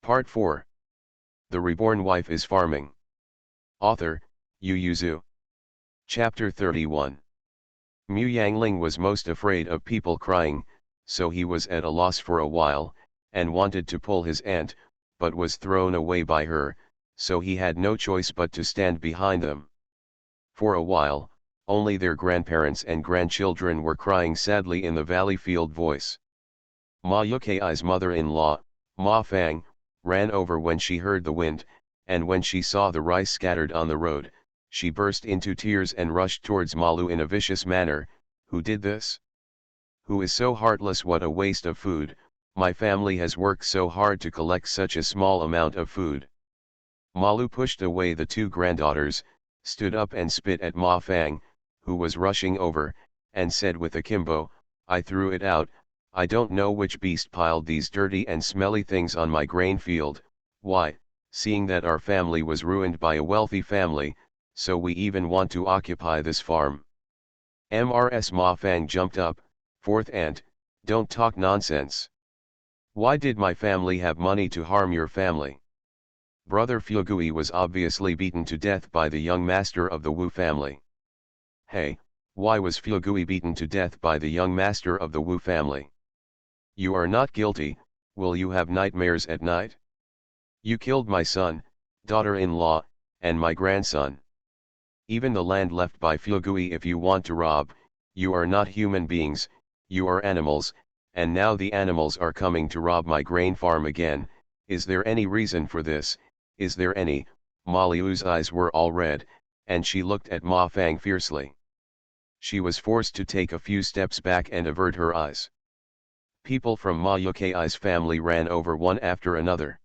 Part 4. The Reborn Wife is Farming. Author, Yu Yuzu. Chapter 31. Mu Yangling was most afraid of people crying, so he was at a loss for a while, and wanted to pull his aunt, but was thrown away by her, so he had no choice but to stand behind them. For a while, only their grandparents and grandchildren were crying sadly in the valley-field voice. Ma Yukei's mother-in-law, Ma Fang, ran over when she heard the wind, and when she saw the rice scattered on the road, she burst into tears and rushed towards Malu in a vicious manner. "Who did this? Who is so heartless? What a waste of food! My family has worked so hard to collect such a small amount of food." Malu pushed away the two granddaughters, stood up and spit at Ma Fang, who was rushing over, and said with akimbo, "I threw it out. I don't know which beast piled these dirty and smelly things on my grain field. Why, seeing that our family was ruined by a wealthy family, so we even want to occupy this farm." Mrs. Ma Fang jumped up, "Fourth aunt, don't talk nonsense. Why did my family have money to harm your family?" Brother Fugui was obviously beaten to death by the young master of the Wu family. "Hey, why was Fugui beaten to death by the young master of the Wu family? You are not guilty. Will you have nightmares at night? You killed my son, daughter-in-law, and my grandson. Even the land left by Fugui if you want to rob. You are not human beings, you are animals, and now the animals are coming to rob my grain farm again. Is there any reason for this? Is there any?" Ma Liu's eyes were all red, and she looked at Ma Fang fiercely. She was forced to take a few steps back and avert her eyes. People from Ma Yukei's family ran over one after another.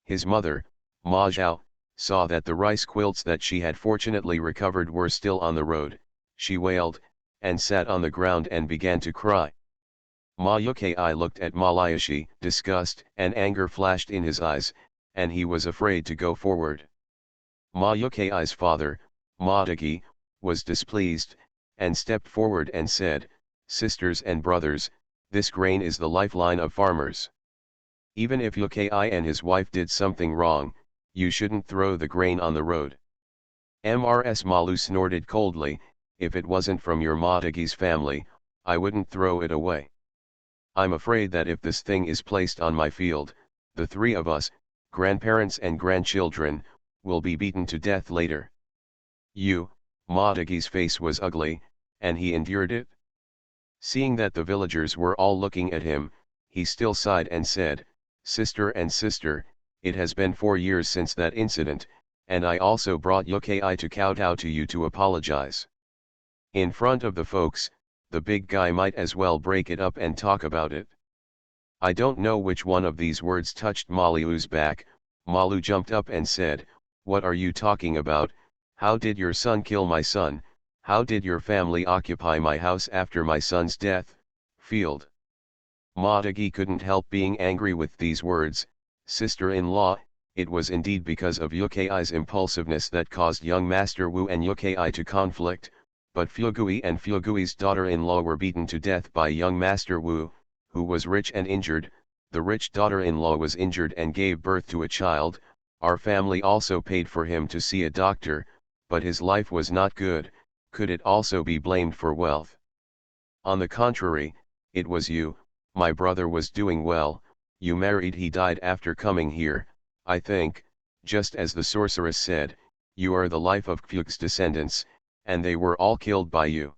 His mother, Ma Zhao, saw that the rice quilts that she had fortunately recovered were still on the road. She wailed, and sat on the ground and began to cry. Ma Yukei looked at Ma Liashi. Disgust and anger flashed in his eyes, and he was afraid to go forward. Ma Yukei's father, Ma Dagi, was displeased, and stepped forward and said, "Sisters and brothers, this grain is the lifeline of farmers. Even if Yukei and his wife did something wrong, you shouldn't throw the grain on the road." Mrs. Malu snorted coldly, "If it wasn't from your Ma Dagi's family, I wouldn't throw it away. I'm afraid that if this thing is placed on my field, the three of us, grandparents and grandchildren, will be beaten to death later." Ma Dagi's face was ugly, and he endured it. Seeing that the villagers were all looking at him, he still sighed and said, Sister, it has been 4 years since that incident, and I also brought Yukei to kowtow to you to apologize. In front of the folks, the big guy might as well break it up and talk about it." I don't know which one of these words touched Malu's back. Malu jumped up and said, "What are you talking about? How did your son kill my son? How did your family occupy my house after my son's death?" Field. Ma Dagi couldn't help being angry with these words. "Sister-in-law, it was indeed because of Yukei's impulsiveness that caused young Master Wu and Yukei to conflict, but Fugui and Fugui's daughter-in-law were beaten to death by young Master Wu, who was rich and injured. The rich daughter-in-law was injured and gave birth to a child. Our family also paid for him to see a doctor, but his life was not good. Could it also be blamed for wealth? On the contrary, it was you. My brother was doing well, you married, he died after coming here. I think, just as the sorceress said, you are the life of Kfug's descendants, and they were all killed by you."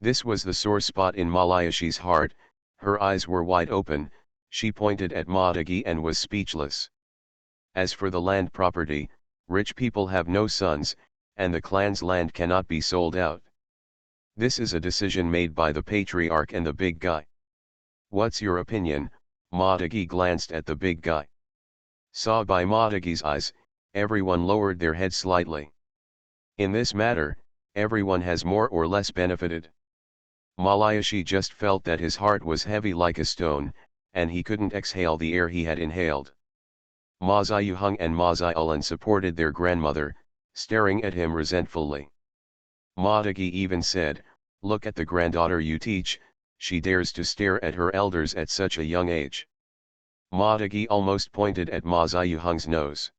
This was the sore spot in Ma Liashi's heart. Her eyes were wide open, she pointed at Ma Dagi and was speechless. "As for the land property, rich people have no sons, and the clan's land cannot be sold out. This is a decision made by the patriarch and the big guy. What's your opinion?" Ma Dagi glanced at the big guy. Saw by Ma Dagi's eyes, everyone lowered their head slightly. In this matter, everyone has more or less benefited. Ma Liashi just felt that his heart was heavy like a stone, and he couldn't exhale the air he had inhaled. Ma Ziyuheng and Ma Ziulan supported their grandmother, staring at him resentfully. Ma Dagi even said, "Look at the granddaughter you teach, she dares to stare at her elders at such a young age." Ma Degi almost pointed at Ma Ziyuheng's nose.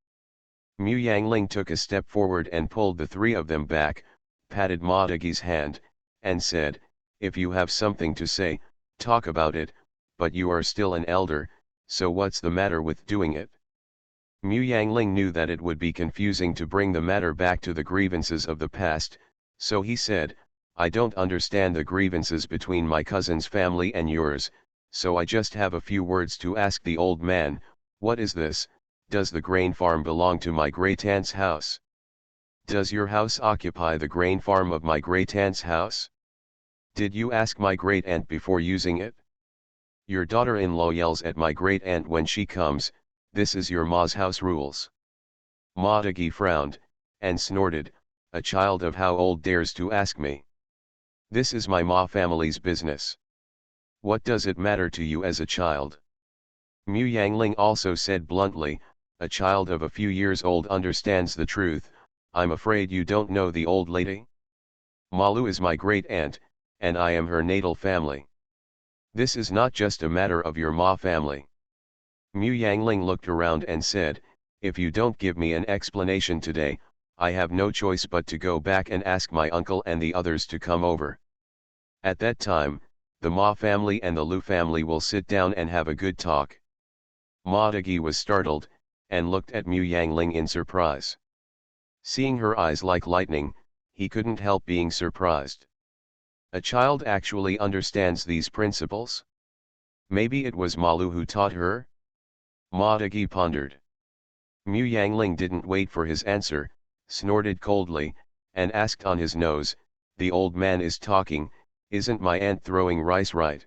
Mu Yangling took a step forward and pulled the three of them back, patted Ma Degi's hand, and said, "If you have something to say, talk about it, but you are still an elder, so what's the matter with doing it?" Mu Yangling knew that it would be confusing to bring the matter back to the grievances of the past, so he said, "I don't understand the grievances between my cousin's family and yours, so I just have a few words to ask the old man. What is this? Does the grain farm belong to my great-aunt's house? Does your house occupy the grain farm of my great-aunt's house? Did you ask my great-aunt before using it? Your daughter-in-law yells at my great-aunt when she comes, 'This is your ma's house rules.'" Ma Degi frowned, and snorted, "A child of how old dares to ask me? This is my ma family's business. What does it matter to you as a child?" Mu Yangling also said bluntly, "A child of a few years old understands the truth. I'm afraid you don't know the old lady. Malu is my great-aunt, and I am her natal family. This is not just a matter of your ma family." Mu Yangling looked around and said, "If you don't give me an explanation today, I have no choice but to go back and ask my uncle and the others to come over. At that time, the Ma family and the Lu family will sit down and have a good talk." Ma Degi was startled, and looked at Mu Yangling in surprise. Seeing her eyes like lightning, he couldn't help being surprised. A child actually understands these principles? Maybe it was Malu who taught her? Ma Degi pondered. Mu Yangling didn't wait for his answer, snorted coldly, and asked on his nose, "The old man is talking, isn't my aunt throwing rice right?"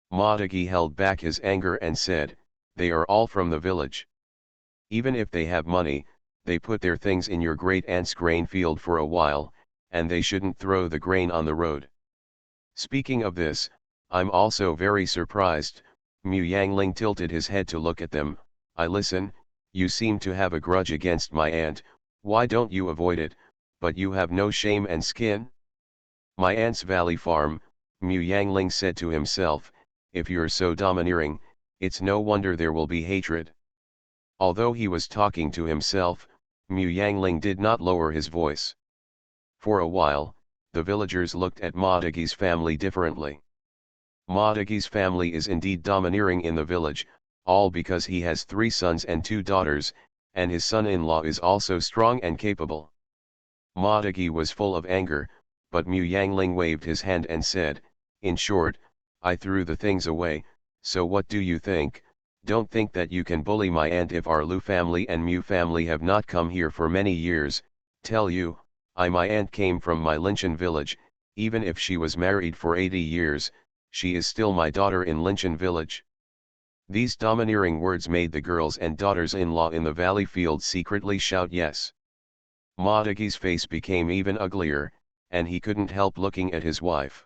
Ma Degi held back his anger and said, "They are all from the village. Even if they have money, they put their things in your great-aunt's grain field for a while, and they shouldn't throw the grain on the road. Speaking of this, I'm also very surprised." Mu Yangling tilted his head to look at them. "I listen, you seem to have a grudge against my aunt, why don't you avoid it, but you have no shame and skin?" "My aunt's valley farm," Mu Yangling said to himself, "if you're so domineering, it's no wonder there will be hatred." Although he was talking to himself, Mu Yangling did not lower his voice. For a while, the villagers looked at Ma Degi's family differently. Ma Degi's family is indeed domineering in the village, all because he has 3 sons and 2 daughters, and his son-in-law is also strong and capable. Ma Degi was full of anger, but Mu Yangling waved his hand and said, "In short, I threw the things away, so what do you think? Don't think that you can bully my aunt if our Lu family and Mu family have not come here for many years. Tell you, my aunt came from my Linchan village, even if she was married for 80 years, she is still my daughter in Linchan village." These domineering words made the girls and daughters-in-law in the valley field secretly shout yes. Ma Degi's face became even uglier, and he couldn't help looking at his wife.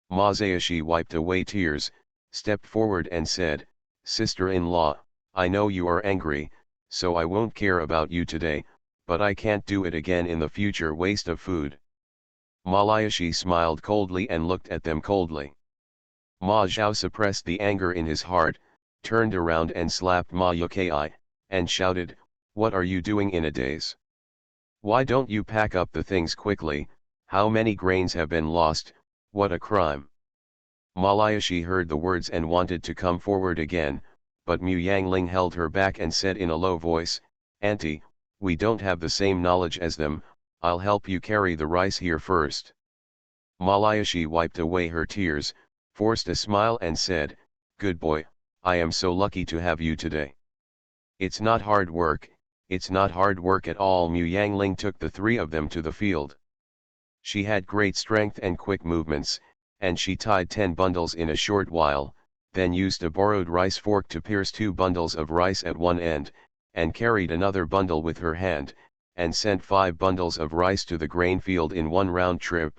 Ma Zayashi wiped away tears, stepped forward and said, "Sister-in-law, I know you are angry, so I won't care about you today, but I can't do it again in the future. Waste of food." Malayashi smiled coldly and looked at them coldly. Ma Zhao suppressed the anger in his heart, turned around and slapped Ma Yukai, and shouted, "What are you doing in a daze? Why don't you pack up the things quickly? How many grains have been lost? What a crime!" Malayashi heard the words and wanted to come forward again, but Mu Yangling held her back and said in a low voice, "Auntie, we don't have the same knowledge as them, I'll help you carry the rice here first." Malayashi wiped away her tears, forced a smile and said, "Good boy, I am so lucky to have you today. It's not hard work, it's not hard work at all." Mu Yangling took the 3 of them to the field. She had great strength and quick movements, and she tied 10 bundles in a short while, then used a borrowed rice fork to pierce 2 bundles of rice at one end, and carried another bundle with her hand, and sent 5 bundles of rice to the grain field in one round trip.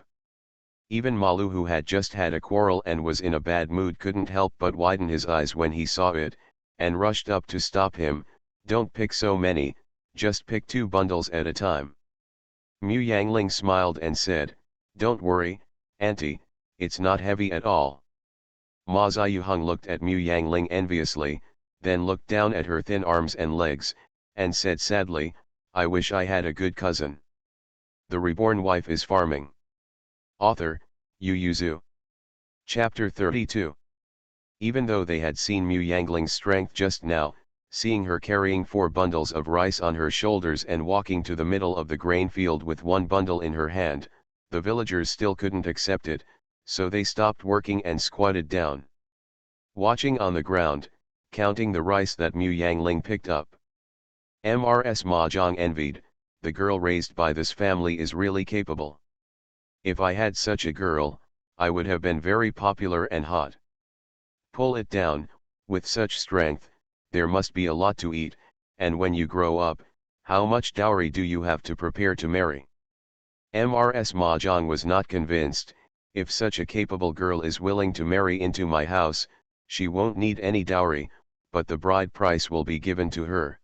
Even Malu, who had just had a quarrel and was in a bad mood, couldn't help but widen his eyes when he saw it, and rushed up to stop him. "Don't pick so many, just pick 2 bundles at a time." Mu Yangling smiled and said, "Don't worry, Auntie, it's not heavy at all." Ma Ziyuheng looked at Mu Yangling enviously, then looked down at her thin arms and legs, and said sadly, I wish I had a good cousin. The Reborn Wife is Farming. Author, Yu Yuzu. Chapter 32. Even though they had seen Mu Yangling's strength just now, seeing her carrying 4 bundles of rice on her shoulders and walking to the middle of the grain field with 1 bundle in her hand, the villagers still couldn't accept it, so they stopped working and squatted down. Watching on the ground, counting the rice that Mu Yangling picked up. Mrs. Mahjong envied, the girl raised by this family is really capable. If I had such a girl, I would have been very popular and hot. Pull it down, with such strength, there must be a lot to eat, and when you grow up, how much dowry do you have to prepare to marry? Mrs. Mahjong was not convinced, if such a capable girl is willing to marry into my house, she won't need any dowry, but the bride price will be given to her.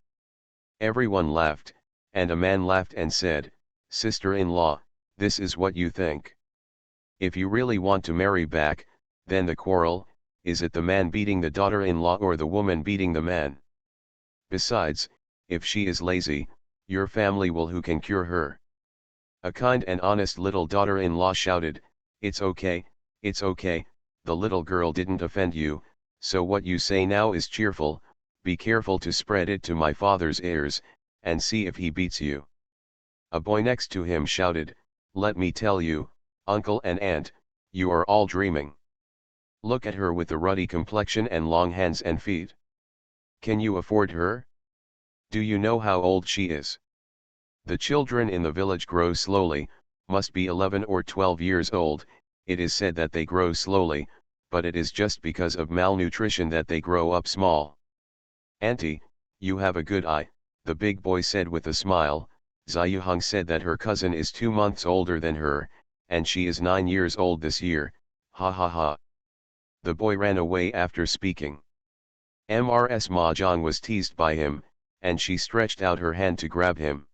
Everyone laughed, and a man laughed and said, Sister-in-law, this is what you think. If you really want to marry back, then the quarrel, is it the man beating the daughter-in-law or the woman beating the man? Besides, if she is lazy, your family will who can cure her. A kind and honest little daughter-in-law shouted, it's okay, the little girl didn't offend you, so what you say now is cheerful, be careful to spread it to my father's ears, and see if he beats you. A boy next to him shouted, let me tell you, uncle and aunt, you are all dreaming. Look at her with the ruddy complexion and long hands and feet. Can you afford her? Do you know how old she is? The children in the village grow slowly, must be 11 or 12 years old, it is said that they grow slowly, but it is just because of malnutrition that they grow up small. Auntie, you have a good eye, the big boy said with a smile. Ziyuheng said that her cousin is 2 months older than her, and she is 9 years old this year, ha ha ha. The boy ran away after speaking. Mrs. Mahjong was teased by him, and she stretched out her hand to grab him.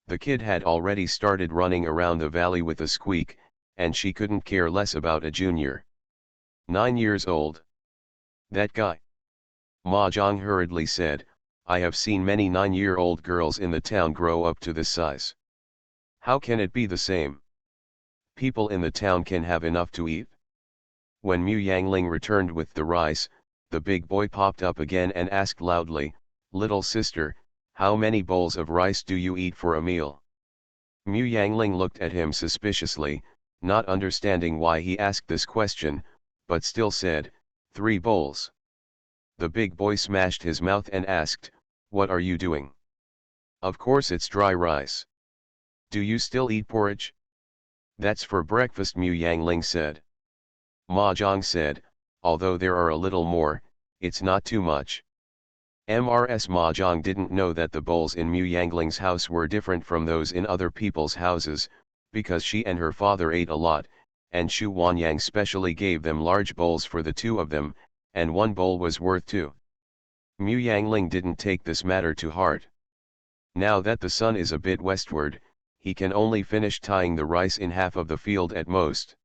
The kid had already started running around the valley with a squeak, and she couldn't care less about a junior. 9 years old. That guy. Mahjong hurriedly said, I have seen many 9-year-old girls in the town grow up to this size. How can it be the same? People in the town can have enough to eat. When Mu Yangling returned with the rice, the big boy popped up again and asked loudly, little sister, how many bowls of rice do you eat for a meal? Mu Yangling looked at him suspiciously, not understanding why he asked this question, but still said, 3 bowls. The big boy smashed his mouth and asked, what are you doing? Of course it's dry rice. Do you still eat porridge? That's for breakfast, Mu Yangling said. Mahjong said, although there are a little more, it's not too much. Mrs. Mahjong didn't know that the bowls in Mu Yangling's house were different from those in other people's houses, because she and her father ate a lot, and Shu Wanyang specially gave them large bowls for the 2 of them, and 1 bowl was worth 2. Mu Yangling didn't take this matter to heart. Now that the sun is a bit westward, he can only finish tying the rice in half of the field at most.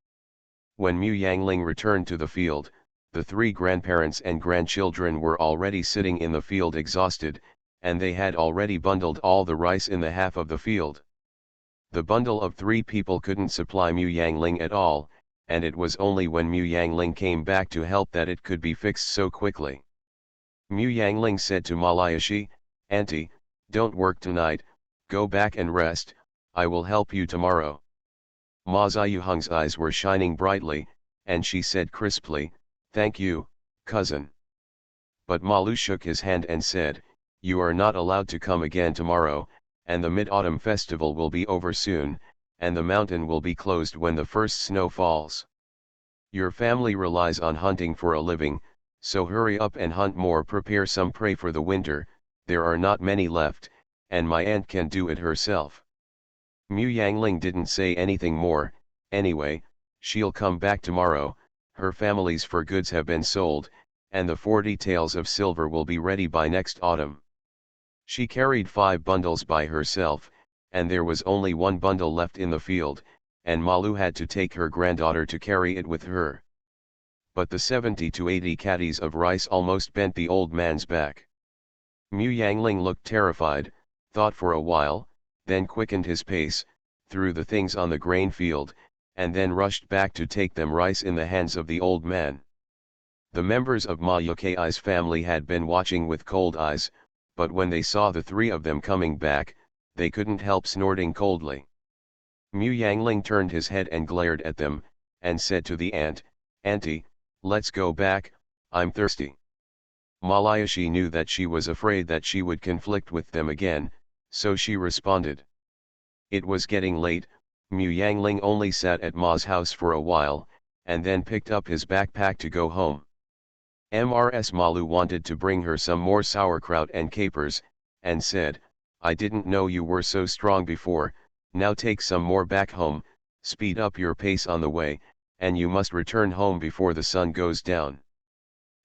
When Mu Yangling returned to the field, the 3 grandparents and grandchildren were already sitting in the field exhausted, and they had already bundled all the rice in the half of the field. The bundle of 3 people couldn't supply Mu Yangling at all, and it was only when Mu Yangling came back to help that it could be fixed so quickly. Mu Yangling said to Malayashi, Auntie, don't work tonight, go back and rest, I will help you tomorrow. Ma Ziyuheng's eyes were shining brightly, and she said crisply, thank you, cousin. But Malu shook his hand and said, you are not allowed to come again tomorrow, and the Mid-Autumn Festival will be over soon, and the mountain will be closed when the first snow falls. Your family relies on hunting for a living, so hurry up and hunt more, prepare some prey for the winter, there are not many left, and my aunt can do it herself. Mu Yangling didn't say anything more, anyway, she'll come back tomorrow, her family's fur goods have been sold, and the 40 taels of silver will be ready by next autumn. She carried 5 bundles by herself, and there was only 1 bundle left in the field, and Malu had to take her granddaughter to carry it with her. but the 70 to 80 caddies of rice almost bent the old man's back. Mu Yangling looked terrified, thought for a while, then quickened his pace, threw the things on the grain field, and then rushed back to take them rice in the hands of the old man. The members of Ma Yukei's family had been watching with cold eyes, but when they saw the three of them coming back, they couldn't help snorting coldly. Mu Yangling turned his head and glared at them, and said to the ant, "Auntie, let's go back, I'm thirsty." Malayashi knew that she was afraid that she would conflict with them again, so she responded. It was getting late. Mu Yangling only sat at Ma's house for a while, and then picked up his backpack to go home. Mrs. Malu wanted to bring her some more sauerkraut and capers, and said, "I didn't know you were so strong before, now take some more back home, speed up your pace on the way, and you must return home before the sun goes down."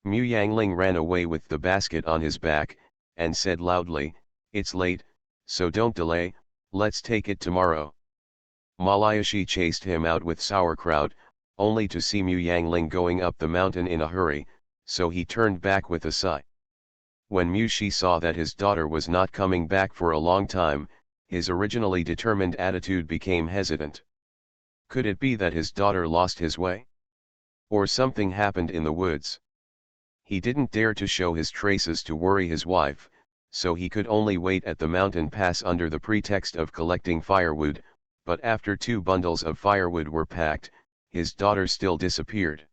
Mu Yangling ran away with the basket on his back, and said loudly, "It's late, so don't delay, let's take it tomorrow." Malayashi chased him out with sauerkraut, only to see Mu Yangling going up the mountain in a hurry, so he turned back with a sigh. When Mu Shi saw that his daughter was not coming back for a long time, his originally determined attitude became hesitant. Could it be that his daughter lost his way? Or something happened in the woods? He didn't dare to show his traces to worry his wife, so he could only wait at the mountain pass under the pretext of collecting firewood, but after 2 bundles of firewood were packed, his daughter still disappeared.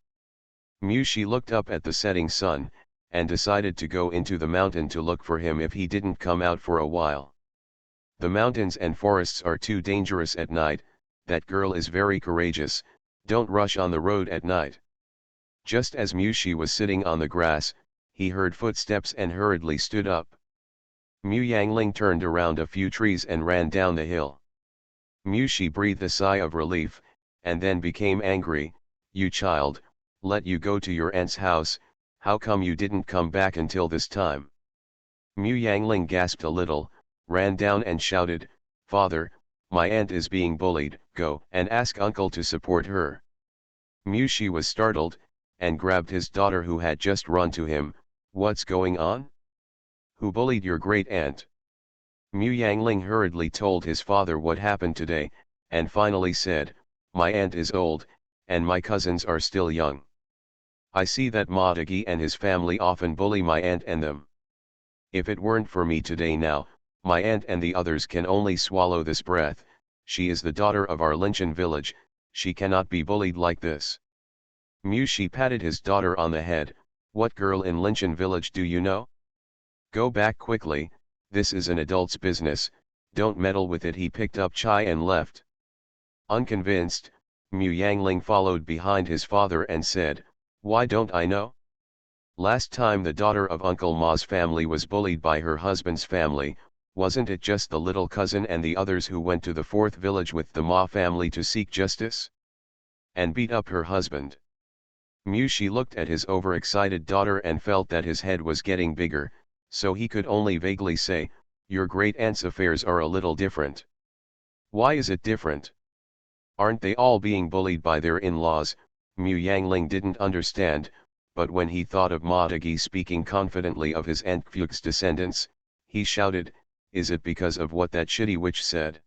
Mu Shi looked up at the setting sun, and decided to go into the mountain to look for him if he didn't come out for a while. The mountains and forests are too dangerous at night. That girl is very courageous, don't rush on the road at night. Just as Mu Shi was sitting on the grass, he heard footsteps and hurriedly stood up. Mu Yangling turned around a few trees and ran down the hill. Mu Shi breathed a sigh of relief, and then became angry. "You child, let you go to your aunt's house, how come you didn't come back until this time?" Mu Yangling gasped a little, ran down and shouted, "Father, my aunt is being bullied, go and ask uncle to support her." Mu Shi was startled, and grabbed his daughter who had just run to him. "What's going on? Who bullied your great aunt?" Mu Yangling hurriedly told his father what happened today, and finally said, "My aunt is old, and my cousins are still young. I see that Madagi and his family often bully my aunt and them. If it weren't for me today now, my aunt and the others can only swallow this breath. She is the daughter of our Linchin village, she cannot be bullied like this." Mu Shi patted his daughter on the head. "What girl in Linchin village do you know? Go back quickly, this is an adult's business, don't meddle with it." He picked up chai and left. Unconvinced, Mu Yangling followed behind his father and said, "Why don't I know? Last time the daughter of Uncle Ma's family was bullied by her husband's family, wasn't it just the little cousin and the others who went to the 4th village with the Ma family to seek justice? And beat up her husband?" Mu Shi looked at his overexcited daughter and felt that his head was getting bigger, so he could only vaguely say, "Your great aunt's affairs are a little different." "Why is it different? Aren't they all being bullied by their in-laws?" Mu Yangling didn't understand, but when he thought of Madagi speaking confidently of his Aunt Kyuk's descendants, he shouted, "Is it because of what that shitty witch said?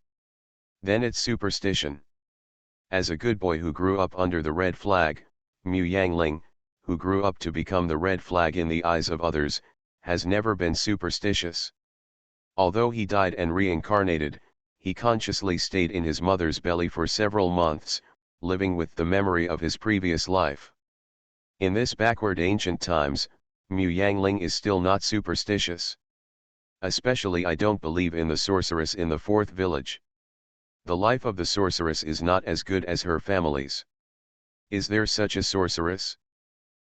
Then it's superstition." As a good boy who grew up under the red flag, Mu Yangling, who grew up to become the red flag in the eyes of others, has never been superstitious. Although he died and reincarnated, he consciously stayed in his mother's belly for several months, living with the memory of his previous life. In this backward ancient times, Mu Yangling is still not superstitious. Especially I don't believe in the sorceress in the 4th village. The life of the sorceress is not as good as her family's. Is there such a sorceress?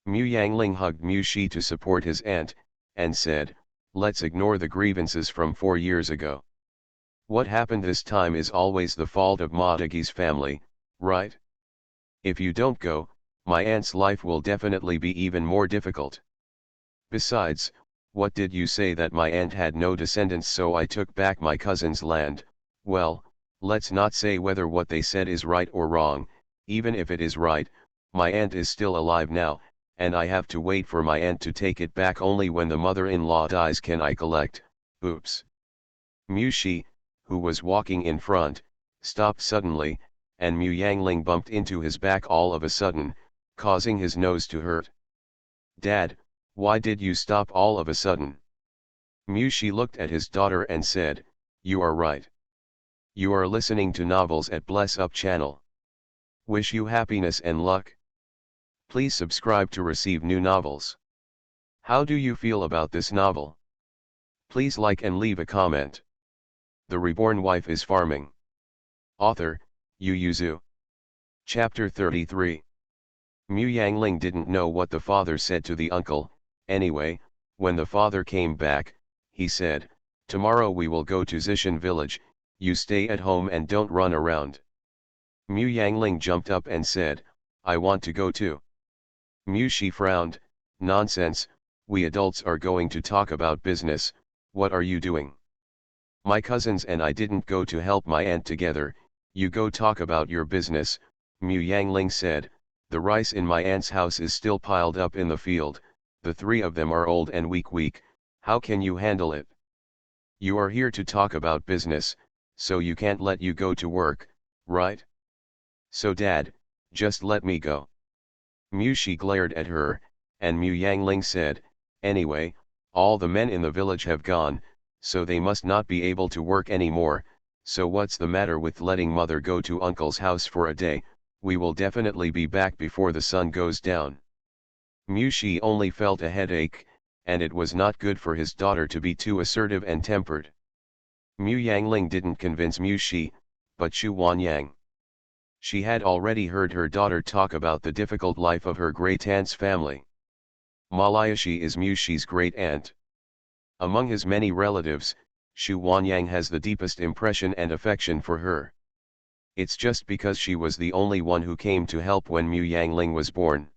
Mu Yangling hugged Mu Shi to support his aunt, and said, "Let's ignore the grievances from 4 years ago. What happened this time is always the fault of Madagi's family, right? If you don't go, my aunt's life will definitely be even more difficult. Besides, what did you say that my aunt had no descendants, so I took back my cousin's land? Well, let's not say whether what they said is right or wrong. Even if it is right, my aunt is still alive now, and I have to wait for my aunt to take it back. Only when the mother-in-law dies can I collect. Oops. Mushi, who was walking in front, stopped suddenly, and Mu Yangling bumped into his back all of a sudden, causing his nose to hurt. Dad, why did you stop all of a sudden? Mushi looked at his daughter and said, you are right. You are listening to novels at Bless Up channel. Wish you happiness and luck. Please subscribe to receive new novels. How do you feel about this novel? Please like and leave a comment. The Reborn Wife is Farming. Author, Yu Yuzu. Chapter 33. Mu Yangling didn't know what the father said to the uncle. Anyway, when the father came back, he said, tomorrow we will go to Zishan village, you stay at home and don't run around. Mu Yangling jumped up and said, I want to go too. Mu Shi frowned, nonsense, we adults are going to talk about business, what are you doing? My cousins and I didn't go to help my aunt together, you go talk about your business. Mu Yangling said, the rice in my aunt's house is still piled up in the field, the three of them are old and weak, how can you handle it? You are here to talk about business, so you can't let you go to work, right? So Dad, just let me go. Mu Shi glared at her, and Mu Yangling said, anyway, all the men in the village have gone, so they must not be able to work anymore, so what's the matter with letting mother go to uncle's house for a day? We will definitely be back before the sun goes down. Mu Shi only felt a headache, and it was not good for his daughter to be too assertive and tempered. Mu Yangling didn't convince Mu Shi, but Xu Wanyang. She had already heard her daughter talk about the difficult life of her great-aunt's family. Malayashi is Mu Shi's great-aunt. Among his many relatives, Xu Wanyang has the deepest impression and affection for her. It's just because she was the only one who came to help when Mu Yangling was born.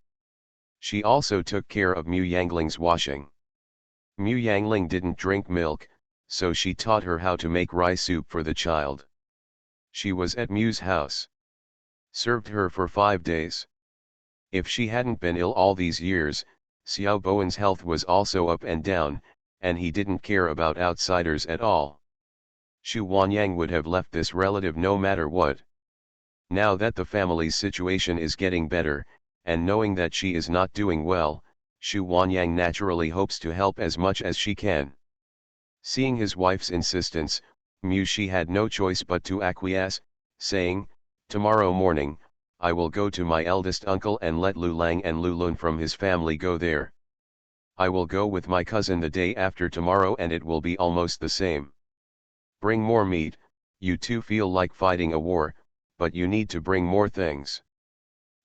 She also took care of Mu Yangling's washing. Mu Yangling didn't drink milk, so she taught her how to make rice soup for the child. She was at Mu's house. Served her for 5 days. If she hadn't been ill all these years, Xiao Bowen's health was also up and down, and he didn't care about outsiders at all. Xu Wanyang would have left this relative no matter what. Now that the family's situation is getting better, and knowing that she is not doing well, Xu Wanyang naturally hopes to help as much as she can. Seeing his wife's insistence, Mu Shi had no choice but to acquiesce, saying, tomorrow morning, I will go to my eldest uncle and let Lu Lang and Lu Lun from his family go there. I will go with my cousin the day after tomorrow and it will be almost the same. Bring more meat, you two feel like fighting a war, but you need to bring more things.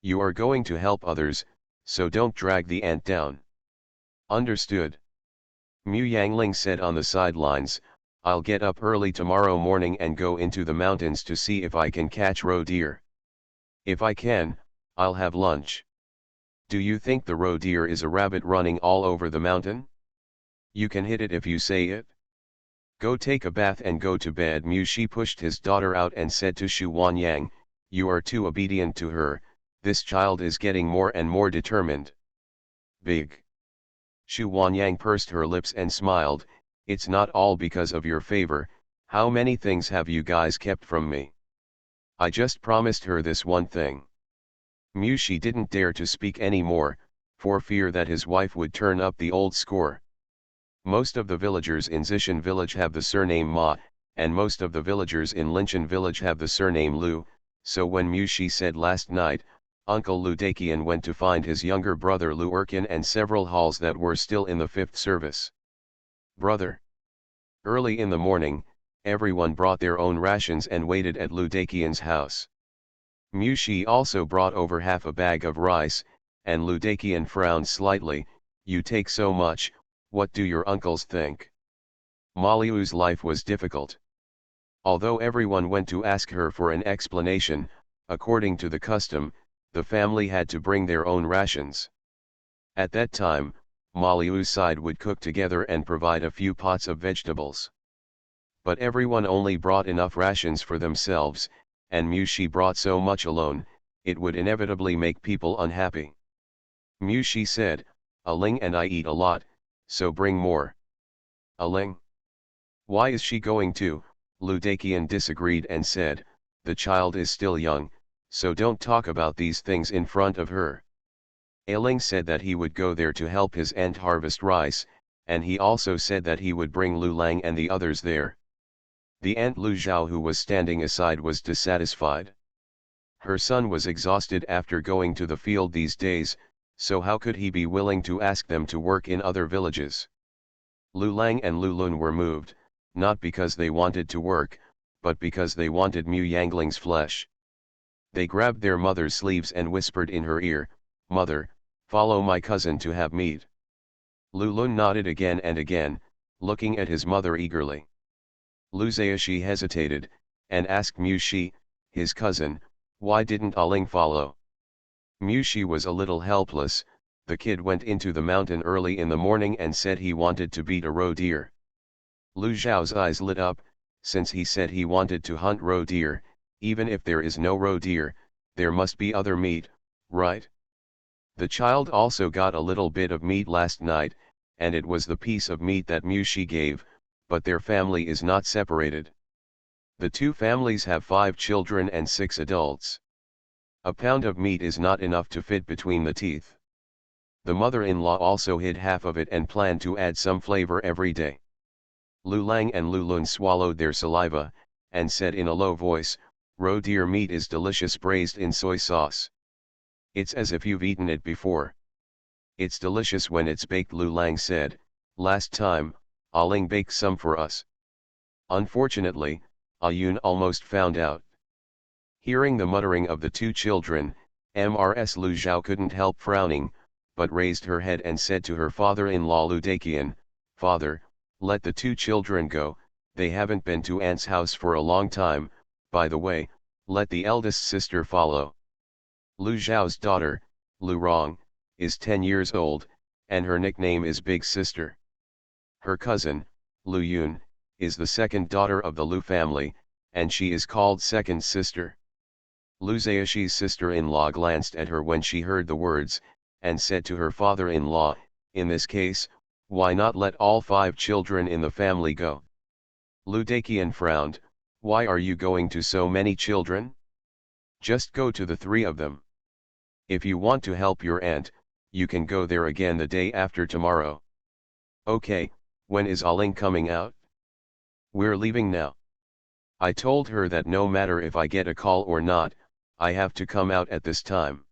You are going to help others, so don't drag the aunt down. Understood. Mu Yangling said on the sidelines, I'll get up early tomorrow morning and go into the mountains to see if I can catch roe deer. If I can, I'll have lunch. Do you think the roe deer is a rabbit running all over the mountain? You can hit it if you say it. Go take a bath and go to bed. Mu Shi pushed his daughter out and said to Xu Wanyang, you are too obedient to her, this child is getting more and more determined. Big. Xu Wanyang pursed her lips and smiled, it's not all because of your favor, how many things have you guys kept from me? I just promised her this one thing. Mu Shi didn't dare to speak any more, for fear that his wife would turn up the old score. Most of the villagers in Zishan village have the surname Ma, and most of the villagers in Linshan village have the surname Lu, so when Mu Shi said last night, Uncle Lu Dakian went to find his younger brother Lu Erkin and several halls that were still in the 5th service. Brother. Early in the morning, everyone brought their own rations and waited at Lu Dakian's house. Mu Shi also brought over half a bag of rice, and Lu Dakian frowned slightly, you take so much, what do your uncles think? Ma Liu's life was difficult. Although everyone went to ask her for an explanation, according to the custom, the family had to bring their own rations. At that time, Ma Liu's side would cook together and provide a few pots of vegetables. But everyone only brought enough rations for themselves, and Mu Shi brought so much alone, it would inevitably make people unhappy. Mushi said, Aling and I eat a lot, so bring more. Aling? Why is she going to? Ludakian disagreed and said, the child is still young, so don't talk about these things in front of her. Aling said that he would go there to help his aunt harvest rice, and he also said that he would bring Lu Lang and the others there. The aunt Lu Zhao, who was standing aside, was dissatisfied. Her son was exhausted after going to the field these days, so how could he be willing to ask them to work in other villages? Lu Lang and Lu Lun were moved, not because they wanted to work, but because they wanted Mu Yangling's flesh. They grabbed their mother's sleeves and whispered in her ear, Mother, follow my cousin to have meat. Lu Lun nodded again and again, looking at his mother eagerly. Lu Zaishi hesitated, and asked Mu Shi, his cousin, why didn't Aling follow? Mu Shi was a little helpless. The kid went into the mountain early in the morning and said he wanted to beat a roe deer. Lu Zhao's eyes lit up, since he said he wanted to hunt roe deer. Even if there is no roe deer, there must be other meat, right? The child also got a little bit of meat last night, and it was the piece of meat that Mu Shi gave, but their family is not separated. The two families have 5 children and 6 adults. A pound of meat is not enough to fit between the teeth. The mother-in-law also hid half of it and planned to add some flavor every day. Lu Lang and Lu Lun swallowed their saliva, and said in a low voice, roe deer meat is delicious braised in soy sauce. It's as if you've eaten it before. It's delicious when it's baked, Lu Lang said. Last time, Aling baked some for us. Unfortunately, Ayun almost found out. Hearing the muttering of the two children, Mrs. Lu Zhao couldn't help frowning, but raised her head and said to her father-in-law Ludakian, Father, let the two children go, they haven't been to Aunt's house for a long time. By the way, let the eldest sister follow. Lu Zhao's daughter, Lu Rong, is 10 years old, and her nickname is Big Sister. Her cousin, Lu Yun, is the second daughter of the Lu family, and she is called Second Sister. Lu Zayashi's sister-in-law glanced at her when she heard the words, and said to her father-in-law, in this case, why not let all 5 children in the family go? Lu Dakian frowned, why are you going to so many children? Just go to the 3 of them. If you want to help your aunt, you can go there again the day after tomorrow. Okay, when is Aling coming out? We're leaving now. I told her that no matter if I get a call or not, I have to come out at this time.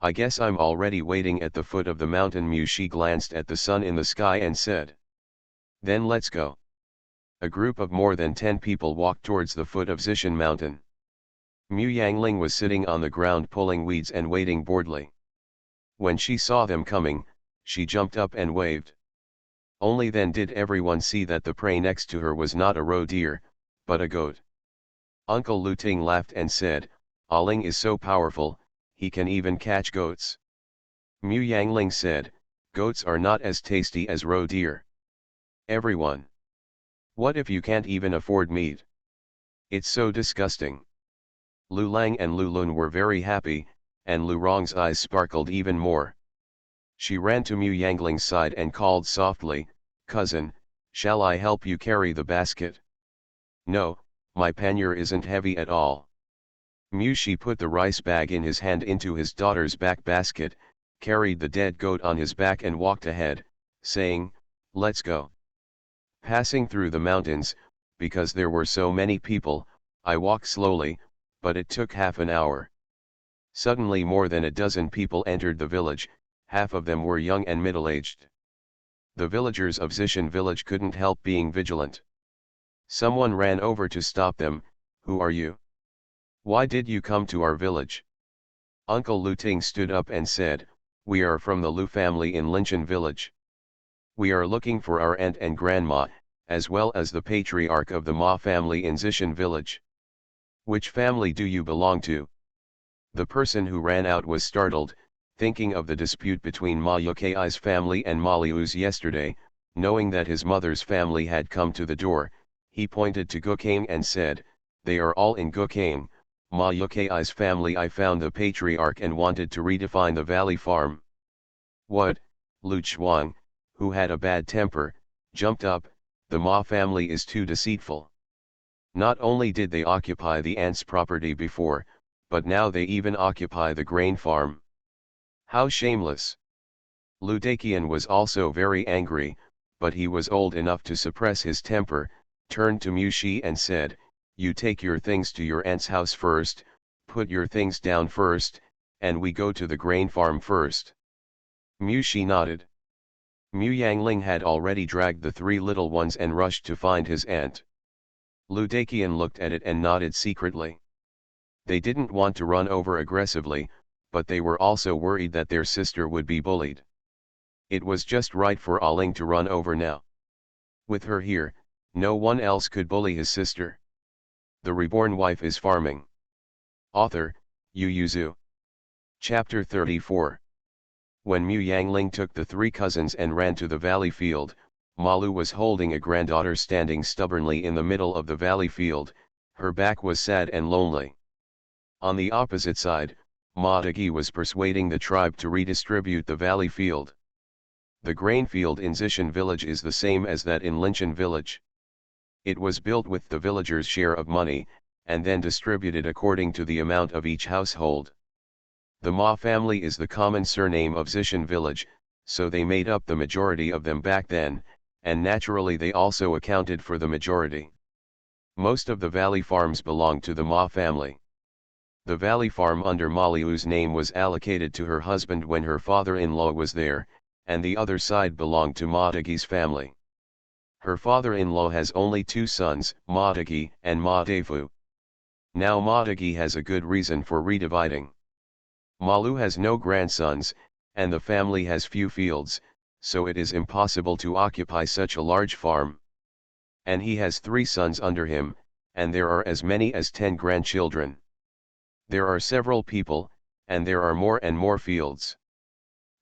I guess I'm already waiting at the foot of the mountain. Mu Shi glanced at the sun in the sky and said. Then let's go. A group of more than 10 people walked towards the foot of Zishan mountain. Mu Yangling was sitting on the ground pulling weeds and waiting boredly. When she saw them coming, she jumped up and waved. Only then did everyone see that the prey next to her was not a roe deer, but a goat. Uncle Lu Ting laughed and said, Aling is so powerful, he can even catch goats. Mu Yangling said, goats are not as tasty as roe deer. Everyone. What if you can't even afford meat? It's so disgusting. Lu Lang and Lu Lun were very happy, and Lu Rong's eyes sparkled even more. She ran to Mu Yangling's side and called softly, Cousin, shall I help you carry the basket? No, my pannier isn't heavy at all. Mu Shi put the rice bag in his hand into his daughter's back basket, carried the dead goat on his back and walked ahead, saying, let's go. Passing through the mountains, because there were so many people, I walked slowly, but it took half an hour. Suddenly more than a dozen people entered the village, half of them were young and middle-aged. The villagers of Zishan village couldn't help being vigilant. Someone ran over to stop them. Who are you? Why did you come to our village? Uncle Lu Ting stood up and said, we are from the Lu family in Linshan village. We are looking for our aunt and grandma, as well as the patriarch of the Ma family in Zishan village. Which family do you belong to? The person who ran out was startled, thinking of the dispute between Ma Yukai's family and Ma Liu's yesterday. Knowing that his mother's family had come to the door, he pointed to Gukang and said, they are all in Gukang. Ma Yukai's family. I found the patriarch and wanted to redefine the valley farm. What? Lu Chuang, who had a bad temper, jumped up, the Ma family is too deceitful. Not only did they occupy the aunt's property before, but now they even occupy the grain farm. How shameless! Lu Daqian was also very angry, but he was old enough to suppress his temper, turned to Mu Shi and said, "You take your things to your aunt's house first, put your things down first, and we go to the grain farm first." Mu Shi nodded. Mu Yangling had already dragged the three little ones and rushed to find his aunt. Lu Daqian looked at it and nodded secretly. They didn't want to run over aggressively, but they were also worried that their sister would be bullied. It was just right for Aling to run over now. With her here, no one else could bully his sister. The Reborn Wife is Farming. Author, Yu Yuzu. Chapter 34. When Mu Yangling took the three cousins and ran to the valley field, Malu was holding a granddaughter standing stubbornly in the middle of the valley field, her back was sad and lonely. On the opposite side, Ma Degi was persuading the tribe to redistribute the valley field. The grain field in Zishan village is the same as that in Linshan village. It was built with the villagers' share of money, and then distributed according to the amount of each household. The Ma family is the common surname of Zishan village, so they made up the majority of them back then, and naturally they also accounted for the majority. Most of the valley farms belonged to the Ma family. The valley farm under Ma Liu's name was allocated to her husband when her father-in-law was there, and the other side belonged to Ma Degi's family. Her father-in-law has only two sons, Ma Degi and Ma Defu. Now Ma Degi has a good reason for redividing. Ma Liu has no grandsons, and the family has few fields, so it is impossible to occupy such a large farm. And he has three sons under him, and there are as many as 10 grandchildren. There are several people, and there are more and more fields.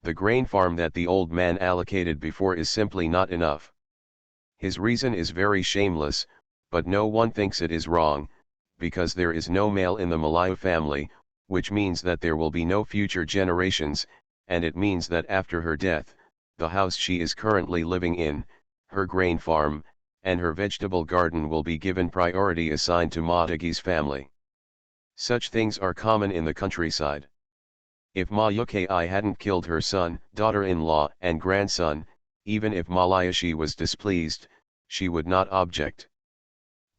The grain farm that the old man allocated before is simply not enough. His reason is very shameless, but no one thinks it is wrong, because there is no male in the Malayu family, which means that there will be no future generations, and it means that after her death, the house she is currently living in, her grain farm, and her vegetable garden will be given priority assigned to Ma Degi's family. Such things are common in the countryside. If Ma Yuki hadn't killed her son, daughter-in-law and grandson, even if Malayashi was displeased, she would not object.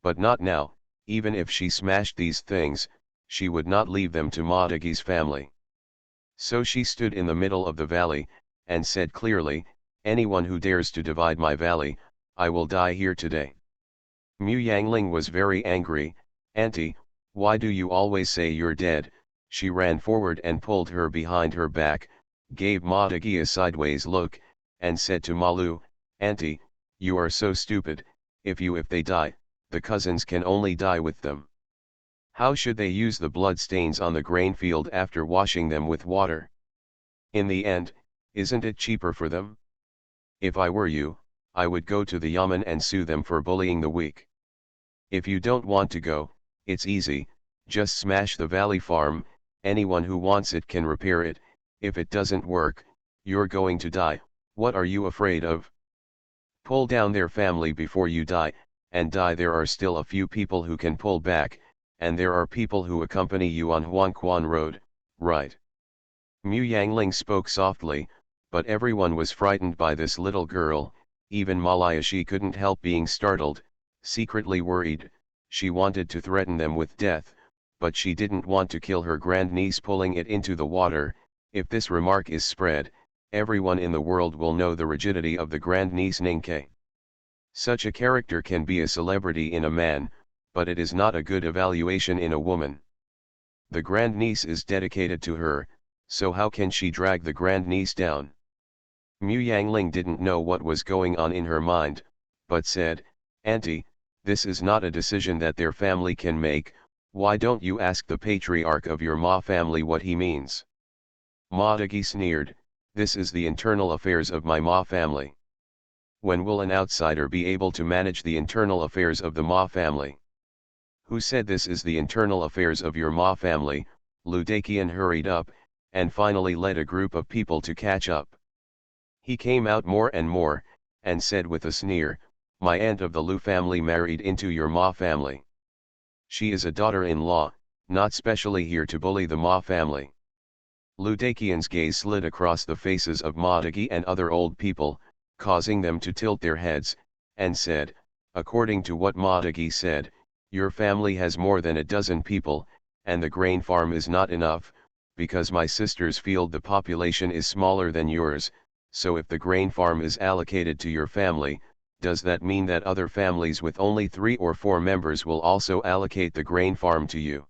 But not now, even if she smashed these things, she would not leave them to Ma Degi's family. So she stood in the middle of the valley, and said clearly, "Anyone who dares to divide my valley, I will die here today." Mu Yangling was very angry. "Auntie, why do you always say you're dead?" She ran forward and pulled her behind her back, gave Ma Degi a sideways look, and said to Malu, "Auntie, you are so stupid, if they die, the cousins can only die with them. How should they use the blood stains on the grain field after washing them with water? In the end, isn't it cheaper for them? If I were you, I would go to the Yamen and sue them for bullying the weak. If you don't want to go, it's easy, just smash the valley farm, anyone who wants it can repair it, if it doesn't work, you're going to die, what are you afraid of? Pull down their family before you die, and die. There are still a few people who can pull back, and there are people who accompany you on Huangquan Road, right?" Mu Yangling spoke softly, but everyone was frightened by this little girl, even Malayashi couldn't help being startled, secretly worried. She wanted to threaten them with death, but she didn't want to kill her grandniece pulling it into the water. If this remark is spread, everyone in the world will know the rigidity of the grandniece Ninke. Such a character can be a celebrity in a man, but it is not a good evaluation in a woman. The grandniece is dedicated to her, so how can she drag the grandniece down? Mu Yangling didn't know what was going on in her mind, but said, "Auntie, this is not a decision that their family can make. Why don't you ask the patriarch of your Ma family what he means?" Ma Degi sneered, "This is the internal affairs of my Ma family. When will an outsider be able to manage the internal affairs of the Ma family?" "Who said this is the internal affairs of your Ma family?" Lu Daqian hurried up, and finally led a group of people to catch up. He came out more and more, and said with a sneer, "My aunt of the Lu family married into your Ma family. She is a daughter-in-law, not specially here to bully the Ma family." Ludakian's gaze slid across the faces of Madagi and other old people, causing them to tilt their heads, and said, "According to what Madagi said, your family has more than a dozen people, and the grain farm is not enough, because my sister's field the population is smaller than yours, so if the grain farm is allocated to your family, does that mean that other families with only 3 or 4 members will also allocate the grain farm to you?"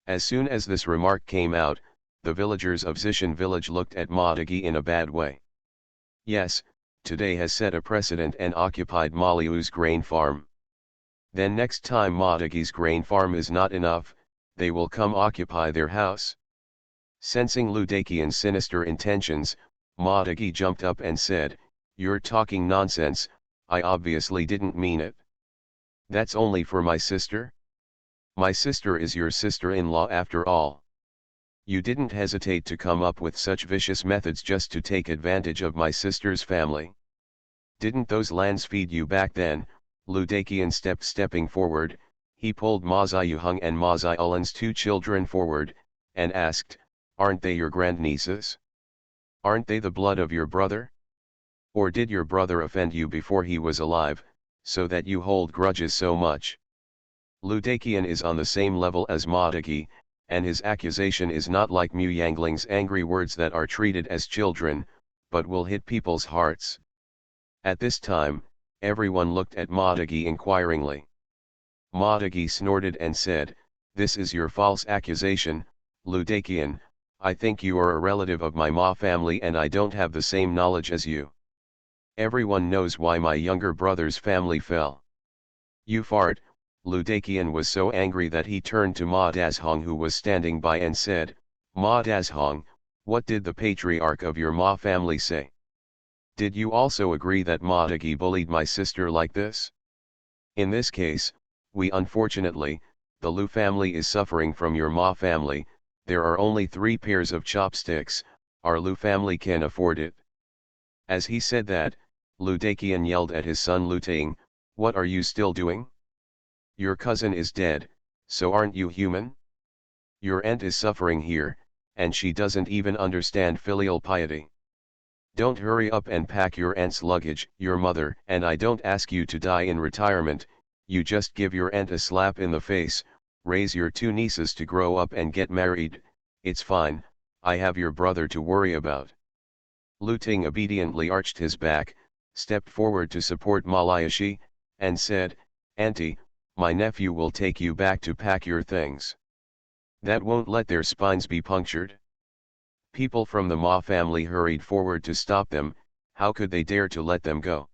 As soon as this remark came out, the villagers of Zishan village looked at Madagi in a bad way. Yes, today has set a precedent and occupied Maliu's grain farm. Then next time Madagi's grain farm is not enough, they will come occupy their house. Sensing Ludakian's sinister intentions, Madagi jumped up and said, "You're talking nonsense, I obviously didn't mean it. That's only for my sister? My sister is your sister-in-law after all. You didn't hesitate to come up with such vicious methods just to take advantage of my sister's family. Didn't those lands feed you back then?" Ludakian stepping forward, he pulled Ma Ziyuheng and Ma Ziyulan's 2 children forward, and asked, "Aren't they your grandnieces? Aren't they the blood of your brother? Or did your brother offend you before he was alive, so that you hold grudges so much?" Ludakian is on the same level as Madagi, and his accusation is not like Mu Yangling's angry words that are treated as children, but will hit people's hearts. At this time, everyone looked at Madagi inquiringly. Madagi snorted and said, "This is your false accusation, Ludakian. I think you are a relative of my Ma family and I don't have the same knowledge as you. Everyone knows why my younger brother's family fell." "You fart." Ludakian was so angry that he turned to Ma Dazhong who was standing by and said, "Ma Dazhong, what did the patriarch of your Ma family say? Did you also agree that Madagi bullied my sister like this? In this case, unfortunately, the Lu family is suffering from your Ma family. There are only 3 pairs of chopsticks, our Lu family can afford it." As he said that, Ludakian yelled at his son Lutang, "What are you still doing? Your cousin is dead, so aren't you human? Your aunt is suffering here, and she doesn't even understand filial piety. Don't hurry up and pack your aunt's luggage." "Your mother and I don't ask you to die in retirement, you just give your aunt a slap in the face, raise your 2 nieces to grow up and get married, it's fine, I have your brother to worry about." Lutang obediently arched his back, stepped forward to support Malayashi, and said, "Auntie, my nephew will take you back to pack your things. That won't let their spines be punctured." People from the Ma family hurried forward to stop them. How could they dare to let them go?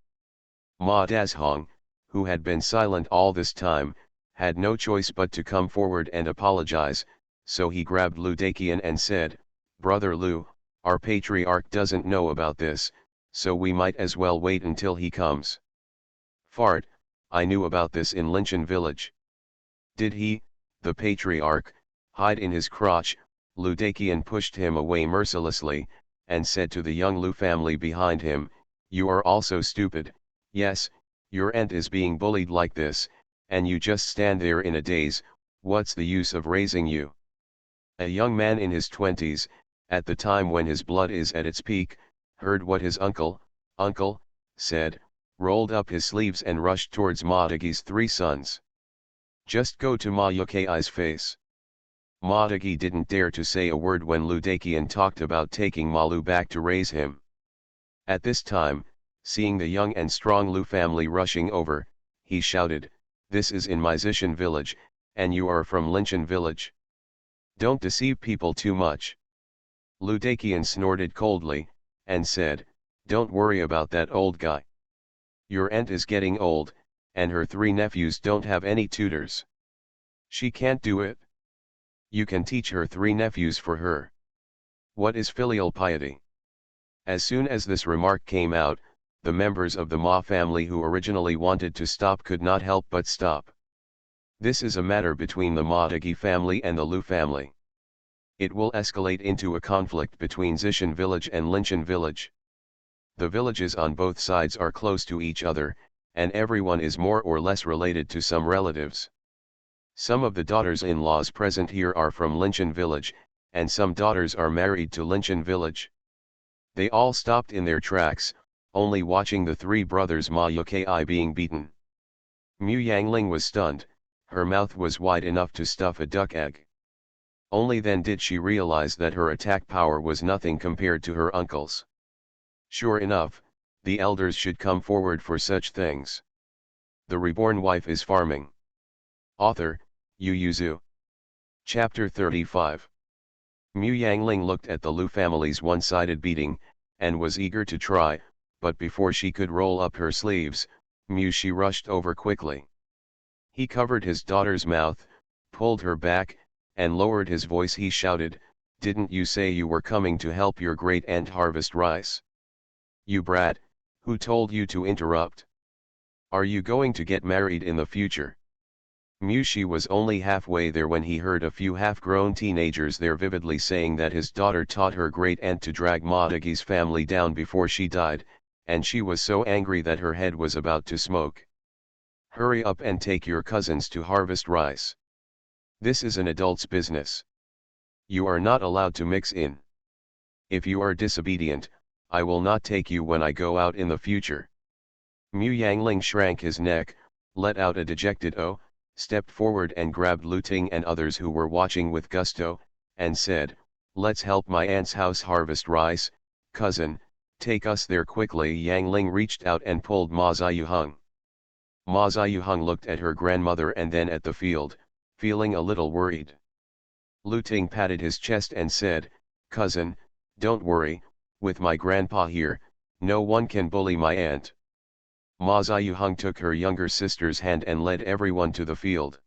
Ma Dazhong, who had been silent all this time, had no choice but to come forward and apologize, so he grabbed Ludakian and said, "Brother Lu, our patriarch doesn't know about this, so we might as well wait until he comes." "Fart, I knew about this in Linchin village." "Did he, the patriarch, hide in his crotch?" Ludakian pushed him away mercilessly, and said to the young Lu family behind him, "You are also stupid. Yes, your aunt is being bullied like this, and you just stand there in a daze. What's the use of raising you?" A young man in his 20s, at the time when his blood is at its peak, heard what his uncle said, rolled up his sleeves and rushed towards Madagi's 3 sons. "Just go to Ma Yukai's face." Madagi didn't dare to say a word when Ludakian talked about taking Malu back to raise him. At this time, seeing the young and strong Lu family rushing over, he shouted, "This is in my Zishan village, and you are from Linchin village. Don't deceive people too much." Ludakian snorted coldly, and said, "Don't worry about that old guy. Your aunt is getting old, and her 3 nephews don't have any tutors. She can't do it. You can teach her 3 nephews for her. What is filial piety?" As soon as this remark came out, the members of the Ma family who originally wanted to stop could not help but stop. This is a matter between the Madagi family and the Lu family. It will escalate into a conflict between Zishan village and Linchin village. The villages on both sides are close to each other, and everyone is more or less related to some relatives. Some of the daughters-in-laws present here are from Linchin village, and some daughters are married to Linchin village. They all stopped in their tracks, only watching the three brothers Ma Yuki being beaten. Mu Yangling was stunned, her mouth was wide enough to stuff a duck egg. Only then did she realize that her attack power was nothing compared to her uncle's. Sure enough, the elders should come forward for such things. The Reborn Wife is Farming. Author, Yu Yuzu. Chapter 35. Mu Yangling looked at the Lu family's one-sided beating, and was eager to try, but before she could roll up her sleeves, Mu Shi rushed over quickly. He covered his daughter's mouth, pulled her back, and lowered his voice. He shouted, "Didn't you say you were coming to help your great-aunt harvest rice? You brat, who told you to interrupt? Are you going to get married in the future?" Mu Shi was only halfway there when he heard a few half-grown teenagers there vividly saying that his daughter taught her great-aunt to drag Madagi's family down before she died, and she was so angry that her head was about to smoke. "Hurry up and take your cousins to harvest rice. This is an adult's business. You are not allowed to mix in. If you are disobedient, I will not take you when I go out in the future." Mu Yangling shrank his neck, let out a dejected "oh," stepped forward and grabbed Lu Ting and others who were watching with gusto, and said, "Let's help my aunt's house harvest rice, cousin, take us there quickly." Yangling reached out and pulled Ma Ziyuheng. Ma Ziyuheng looked at her grandmother and then at the field, feeling a little worried. Lu Ting patted his chest and said, "Cousin, don't worry, with my grandpa here, no one can bully my aunt." Ma Ziyuheng took her younger sister's hand and led everyone to the field.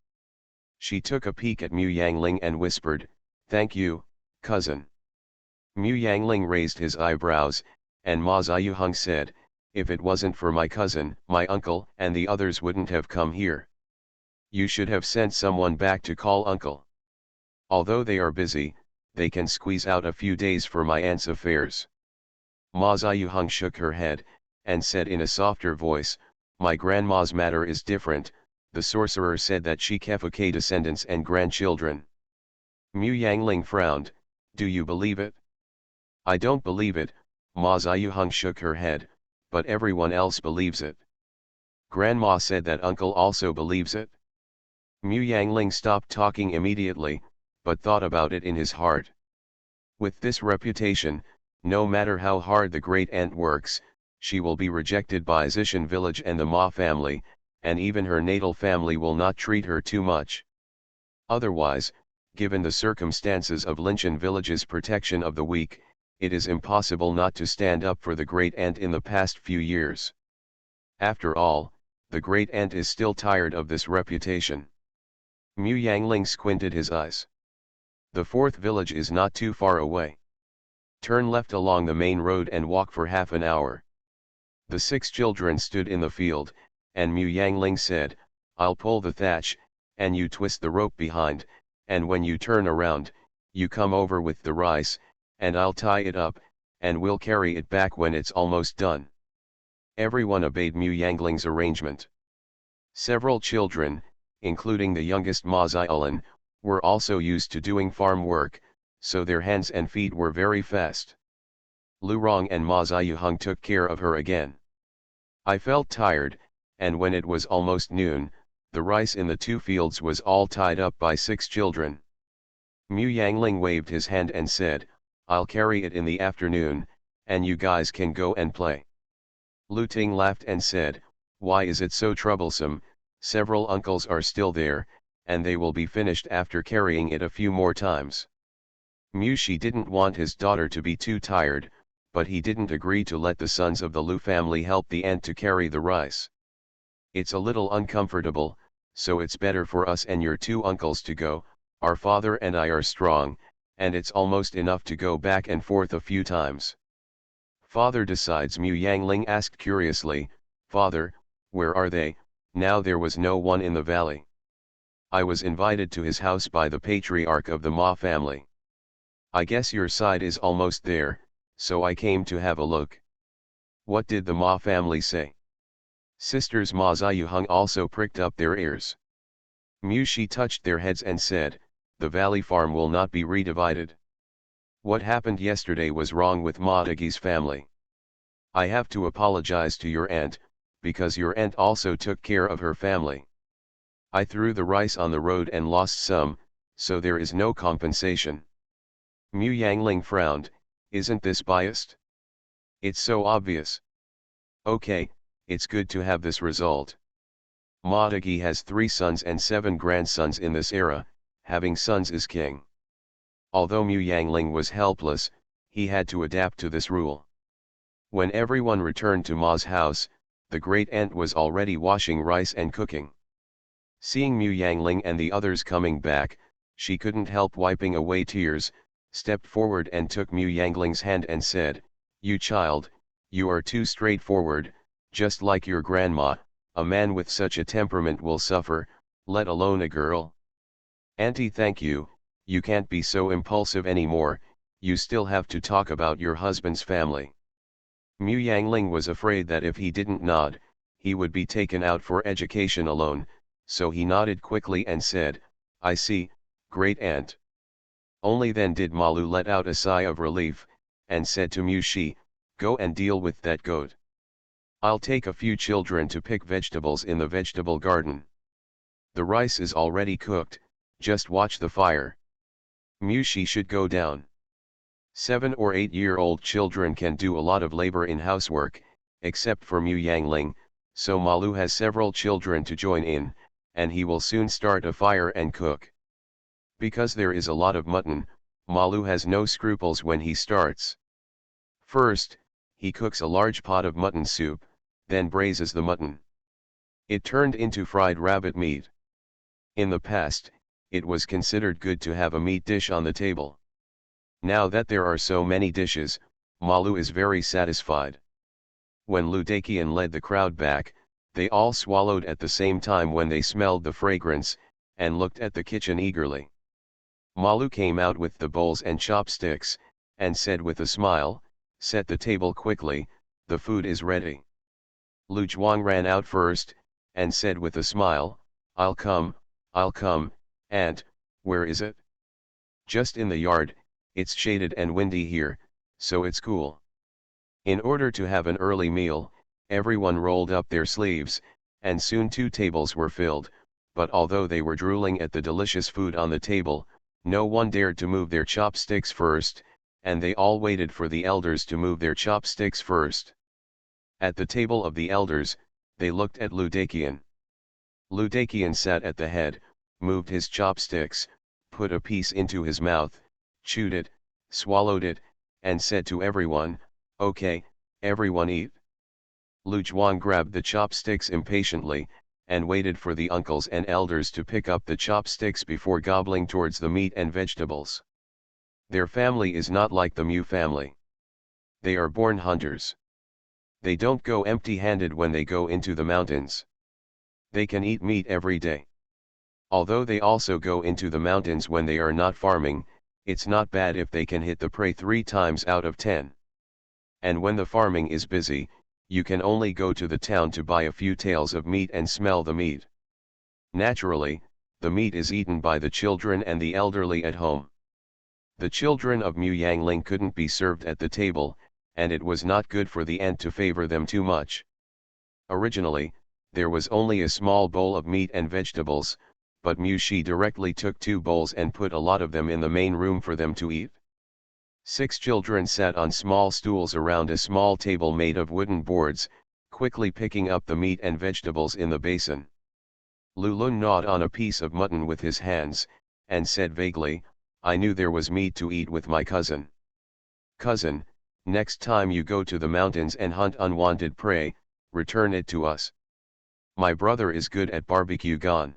She took a peek at Mu Yangling and whispered, "Thank you, cousin." Mu Yangling raised his eyebrows, and Ma Ziyuheng said, "If it wasn't for my cousin, my uncle and the others wouldn't have come here. You should have sent someone back to call uncle. Although they are busy, they can squeeze out a few days for my aunt's affairs." Ma Ziyuheng shook her head, and said in a softer voice, "My grandma's matter is different. The sorcerer said that she kept descendants and grandchildren." Mu Yangling frowned, "Do you believe it?" "I don't believe it," Ma Ziyuheng shook her head, "but everyone else believes it." "Grandma said that uncle also believes it." Mu Yangling stopped talking immediately, but thought about it in his heart. With this reputation, no matter how hard the great-aunt works, she will be rejected by Zishan village and the Ma family, and even her natal family will not treat her too much. Otherwise, given the circumstances of Linchin village's protection of the weak, it is impossible not to stand up for the great-aunt in the past few years. After all, the great-aunt is still tired of this reputation. Mu Yangling squinted his eyes. The fourth village is not too far away. Turn left along the main road and walk for half an hour. The 6 children stood in the field, and Mu Yangling said, "I'll pull the thatch, and you twist the rope behind, and when you turn around, you come over with the rice, and I'll tie it up, and we'll carry it back when it's almost done." Everyone obeyed Mu Yangling's arrangement. Several children, including the youngest Ma Ziyulen, were also used to doing farm work, so their hands and feet were very fast. Lu Rong and Ma Ziyuheng took care of her again. I felt tired, and when it was almost noon, the rice in the 2 fields was all tied up by 6 children. Mu Yangling waved his hand and said, "I'll carry it in the afternoon, and you guys can go and play." Lu Ting laughed and said, "Why is it so troublesome? Several uncles are still there, and they will be finished after carrying it a few more times." Mu Shi didn't want his daughter to be too tired, but he didn't agree to let the sons of the Lu family help the aunt to carry the rice. "It's a little uncomfortable, so it's better for us and your 2 uncles to go. Our father and I are strong, and it's almost enough to go back and forth a few times." "Father decides?" Mu Yangling asked curiously. "Father, where are they?" Now there was no one in the valley. "I was invited to his house by the patriarch of the Ma family. I guess your side is almost there, so I came to have a look." What did the Ma family say? Sisters Ma Ziyuheng also pricked up their ears. Mu Shi touched their heads and said, the valley farm will not be redivided. What happened yesterday was wrong with Ma Dagi's family. I have to apologize to your aunt, because your aunt also took care of her family. I threw the rice on the road and lost some, so there is no compensation. Mu Yangling frowned, isn't this biased? It's so obvious. Okay, it's good to have this result. Ma Dagi has 3 sons and 7 grandsons in this era, having sons is king. Although Mu Yangling was helpless, he had to adapt to this rule. When everyone returned to Ma's house, the great aunt was already washing rice and cooking. Seeing Mu Yangling and the others coming back, she couldn't help wiping away tears, stepped forward and took Mu Yangling's hand and said, you child, you are too straightforward, just like your grandma, a man with such a temperament will suffer, let alone a girl. Auntie, thank you, you can't be so impulsive anymore, you still have to talk about your husband's family. Mu Yangling was afraid that if he didn't nod, he would be taken out for education alone, so he nodded quickly and said, I see, great aunt. Only then did Malu let out a sigh of relief, and said to Mu Shi, go and deal with that goat. I'll take a few children to pick vegetables in the vegetable garden. The rice is already cooked, just watch the fire. Mu Shi should go down. 7 or 8-year-old children can do a lot of labor in housework, except for Mu Yangling, so Malu has several children to join in, and he will soon start a fire and cook. Because there is a lot of mutton, Malu has no scruples when he starts. First, he cooks a large pot of mutton soup, then braises the mutton. It turned into fried rabbit meat. In the past, it was considered good to have a meat dish on the table. Now that there are so many dishes, Malu is very satisfied. When Lu Daqian led the crowd back, they all swallowed at the same time when they smelled the fragrance, and looked at the kitchen eagerly. Malu came out with the bowls and chopsticks, and said with a smile, set the table quickly, the food is ready. Lu Zhuang ran out first, and said with a smile, I'll come, aunt, where is it? Just in the yard, it's shaded and windy here, so it's cool. In order to have an early meal, everyone rolled up their sleeves, and soon 2 tables were filled, but although they were drooling at the delicious food on the table, no one dared to move their chopsticks first, and they all waited for the elders to move their chopsticks first. At the table of the elders, they looked at Lu Daqian. Lu Daqian sat at the head, moved his chopsticks, put a piece into his mouth, chewed it, swallowed it, and said to everyone, okay, everyone eat. Lu Zhuang grabbed the chopsticks impatiently, and waited for the uncles and elders to pick up the chopsticks before gobbling towards the meat and vegetables. Their family is not like the Mu family. They are born hunters. They don't go empty-handed when they go into the mountains. They can eat meat every day. Although they also go into the mountains when they are not farming, it's not bad if they can hit the prey 3 times out of 10. And when the farming is busy, you can only go to the town to buy a few taels of meat and smell the meat. Naturally, the meat is eaten by the children and the elderly at home. The children of Mu Yangling couldn't be served at the table, and it was not good for the aunt to favor them too much. Originally, there was only a small bowl of meat and vegetables, but Mu Shi directly took 2 bowls and put a lot of them in the main room for them to eat. 6 children sat on small stools around a small table made of wooden boards, quickly picking up the meat and vegetables in the basin. Lu Lun gnawed on a piece of mutton with his hands, and said vaguely, I knew there was meat to eat with my cousin. Cousin, next time you go to the mountains and hunt unwanted prey, return it to us. My brother is good at barbecue gone.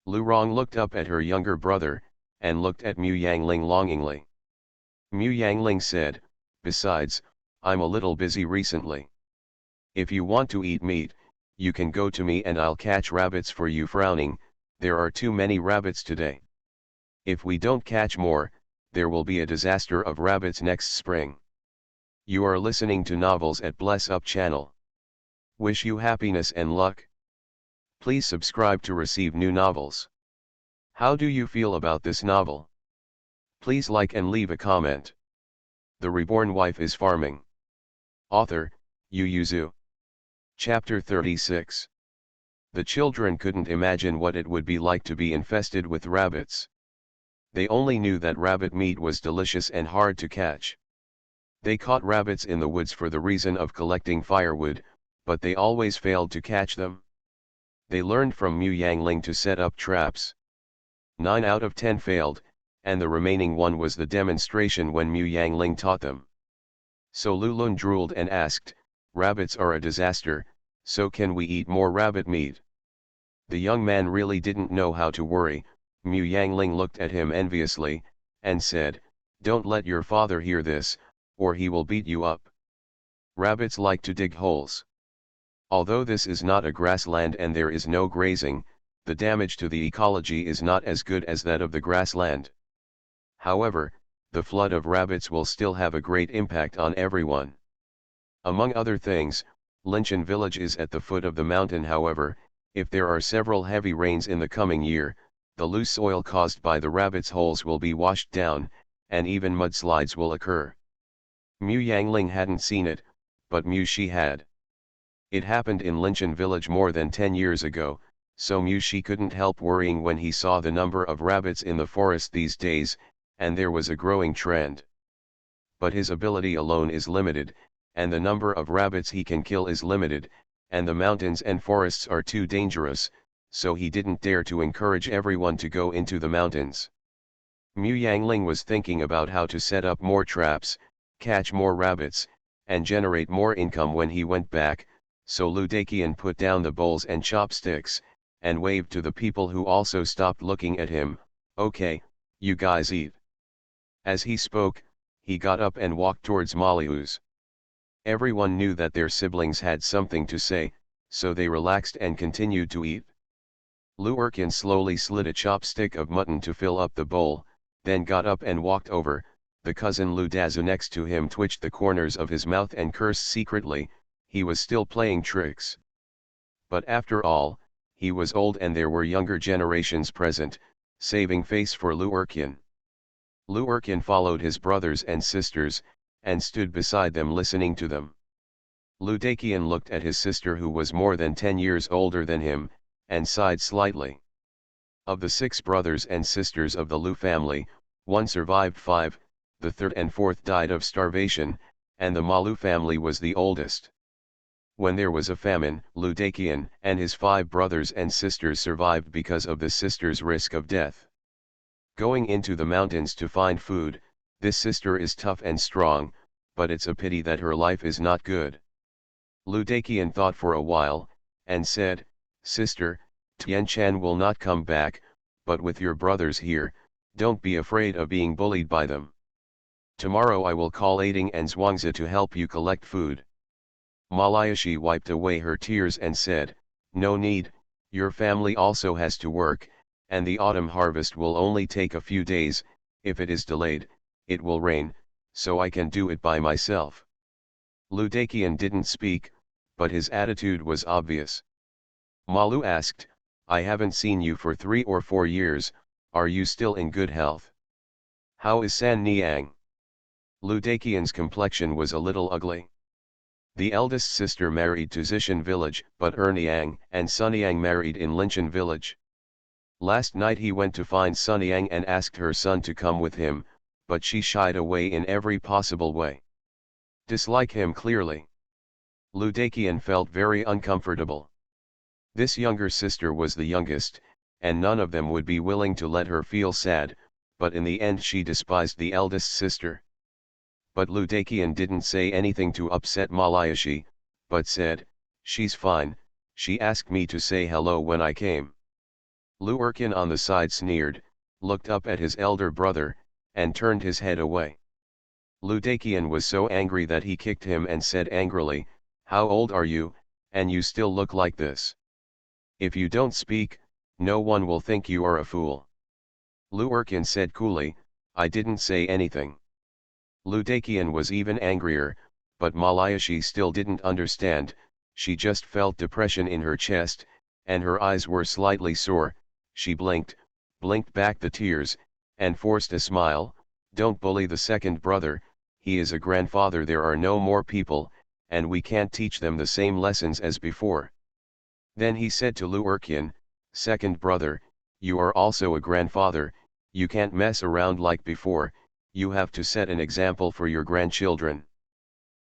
Lu Rong looked up at her younger brother, and looked at Mu Yangling longingly. Mu Yangling said, besides, I'm a little busy recently. If you want to eat meat, you can go to me and I'll catch rabbits for you. Frowning, there are too many rabbits today. If we don't catch more, there will be a disaster of rabbits next spring. You are listening to Novels at Bless Up channel. Wish you happiness and luck. Please subscribe to receive new novels. How do you feel about this novel? Please like and leave a comment. The Reborn Wife is Farming. Author, Yu Yuzu. Chapter 36. The children couldn't imagine what it would be like to be infested with rabbits. They only knew that rabbit meat was delicious and hard to catch. They caught rabbits in the woods for the reason of collecting firewood, but they always failed to catch them. They learned from Mu Yangling to set up traps. 9 out of 10 failed, and the remaining one was the demonstration when Mu Yangling taught them. So Lulun drooled and asked, "Rabbits are a disaster, so can we eat more rabbit meat?" The young man really didn't know how to worry. Mu Yangling looked at him enviously, and said, "Don't let your father hear this, or he will beat you up. Rabbits like to dig holes. Although this is not a grassland and there is no grazing, the damage to the ecology is not as good as that of the grassland. However, the flood of rabbits will still have a great impact on everyone. Among other things, Linchin village is at the foot of the mountain. However, if there are several heavy rains in the coming year, the loose soil caused by the rabbits' holes will be washed down, and even mudslides will occur." Mu Yangling hadn't seen it, but Mu Shi had. It happened in Linchin village more than 10 years ago, so Mu Shi couldn't help worrying when he saw the number of rabbits in the forest these days, and there was a growing trend. But his ability alone is limited, and the number of rabbits he can kill is limited, and the mountains and forests are too dangerous, so he didn't dare to encourage everyone to go into the mountains. Mu Yangling was thinking about how to set up more traps, catch more rabbits, and generate more income when he went back, so Lu Daqian put down the bowls and chopsticks, and waved to the people who also stopped looking at him, "Okay, you guys eat." As he spoke, he got up and walked towards Maliu's. Everyone knew that their siblings had something to say, so they relaxed and continued to eat. Lu Erkin slowly slid a chopstick of mutton to fill up the bowl, then got up and walked over. The cousin Lu Dazu next to him twitched the corners of his mouth and cursed secretly. He was still playing tricks. But after all, he was old and there were younger generations present, saving face for Lu Erkin. Lu Erkin followed his brothers and sisters, and stood beside them listening to them. Lu Daqian looked at his sister who was more than 10 years older than him, and sighed slightly. Of the 6 brothers and sisters of the Lu family, one survived 5, the third and fourth died of starvation, and the Malu family was the oldest. When there was a famine, Lu Daqian and his 5 brothers and sisters survived because of the sisters' risk of death. Going into the mountains to find food, this sister is tough and strong, but it's a pity that her life is not good. Lu Daqian thought for a while, and said, "Sister, Tian Chan will not come back, but with your brothers here, don't be afraid of being bullied by them. Tomorrow I will call Aiding and Zhuangzi to help you collect food." Malayashi wiped away her tears and said, "No need, your family also has to work, and the autumn harvest will only take a few days. If it is delayed, it will rain, so I can do it by myself." Lu Daqian didn't speak, but his attitude was obvious. Malu asked, "I haven't seen you for 3 or 4 years, are you still in good health? How is San Niang?" Lu Daqian's complexion was a little ugly. The eldest sister married to Zishan village, but Erniang and Sunyang married in Linchin village. Last night he went to find Sunyang and asked her son to come with him, but she shied away in every possible way. Dislike him clearly. Lu Daqian felt very uncomfortable. This younger sister was the youngest, and none of them would be willing to let her feel sad, but in the end she despised the eldest sister. But Lu Daqian didn't say anything to upset Malayashi, but said, "She's fine, she asked me to say hello when I came." Lu Erkin on the side sneered, looked up at his elder brother, and turned his head away. Lu Daqian was so angry that he kicked him and said angrily, "How old are you, and you still look like this? If you don't speak, no one will think you are a fool." Lu Erkin said coolly, "I didn't say anything." Lu Daqian was even angrier, but Malayashi still didn't understand. She just felt depression in her chest, and her eyes were slightly sore. She blinked back the tears, and forced a smile. Don't bully the second brother, he is a grandfather. There are no more people, and we can't teach them the same lessons as before. Then he said to Lu Erkyan, second brother, you are also a grandfather, you can't mess around like before, you have to set an example for your grandchildren.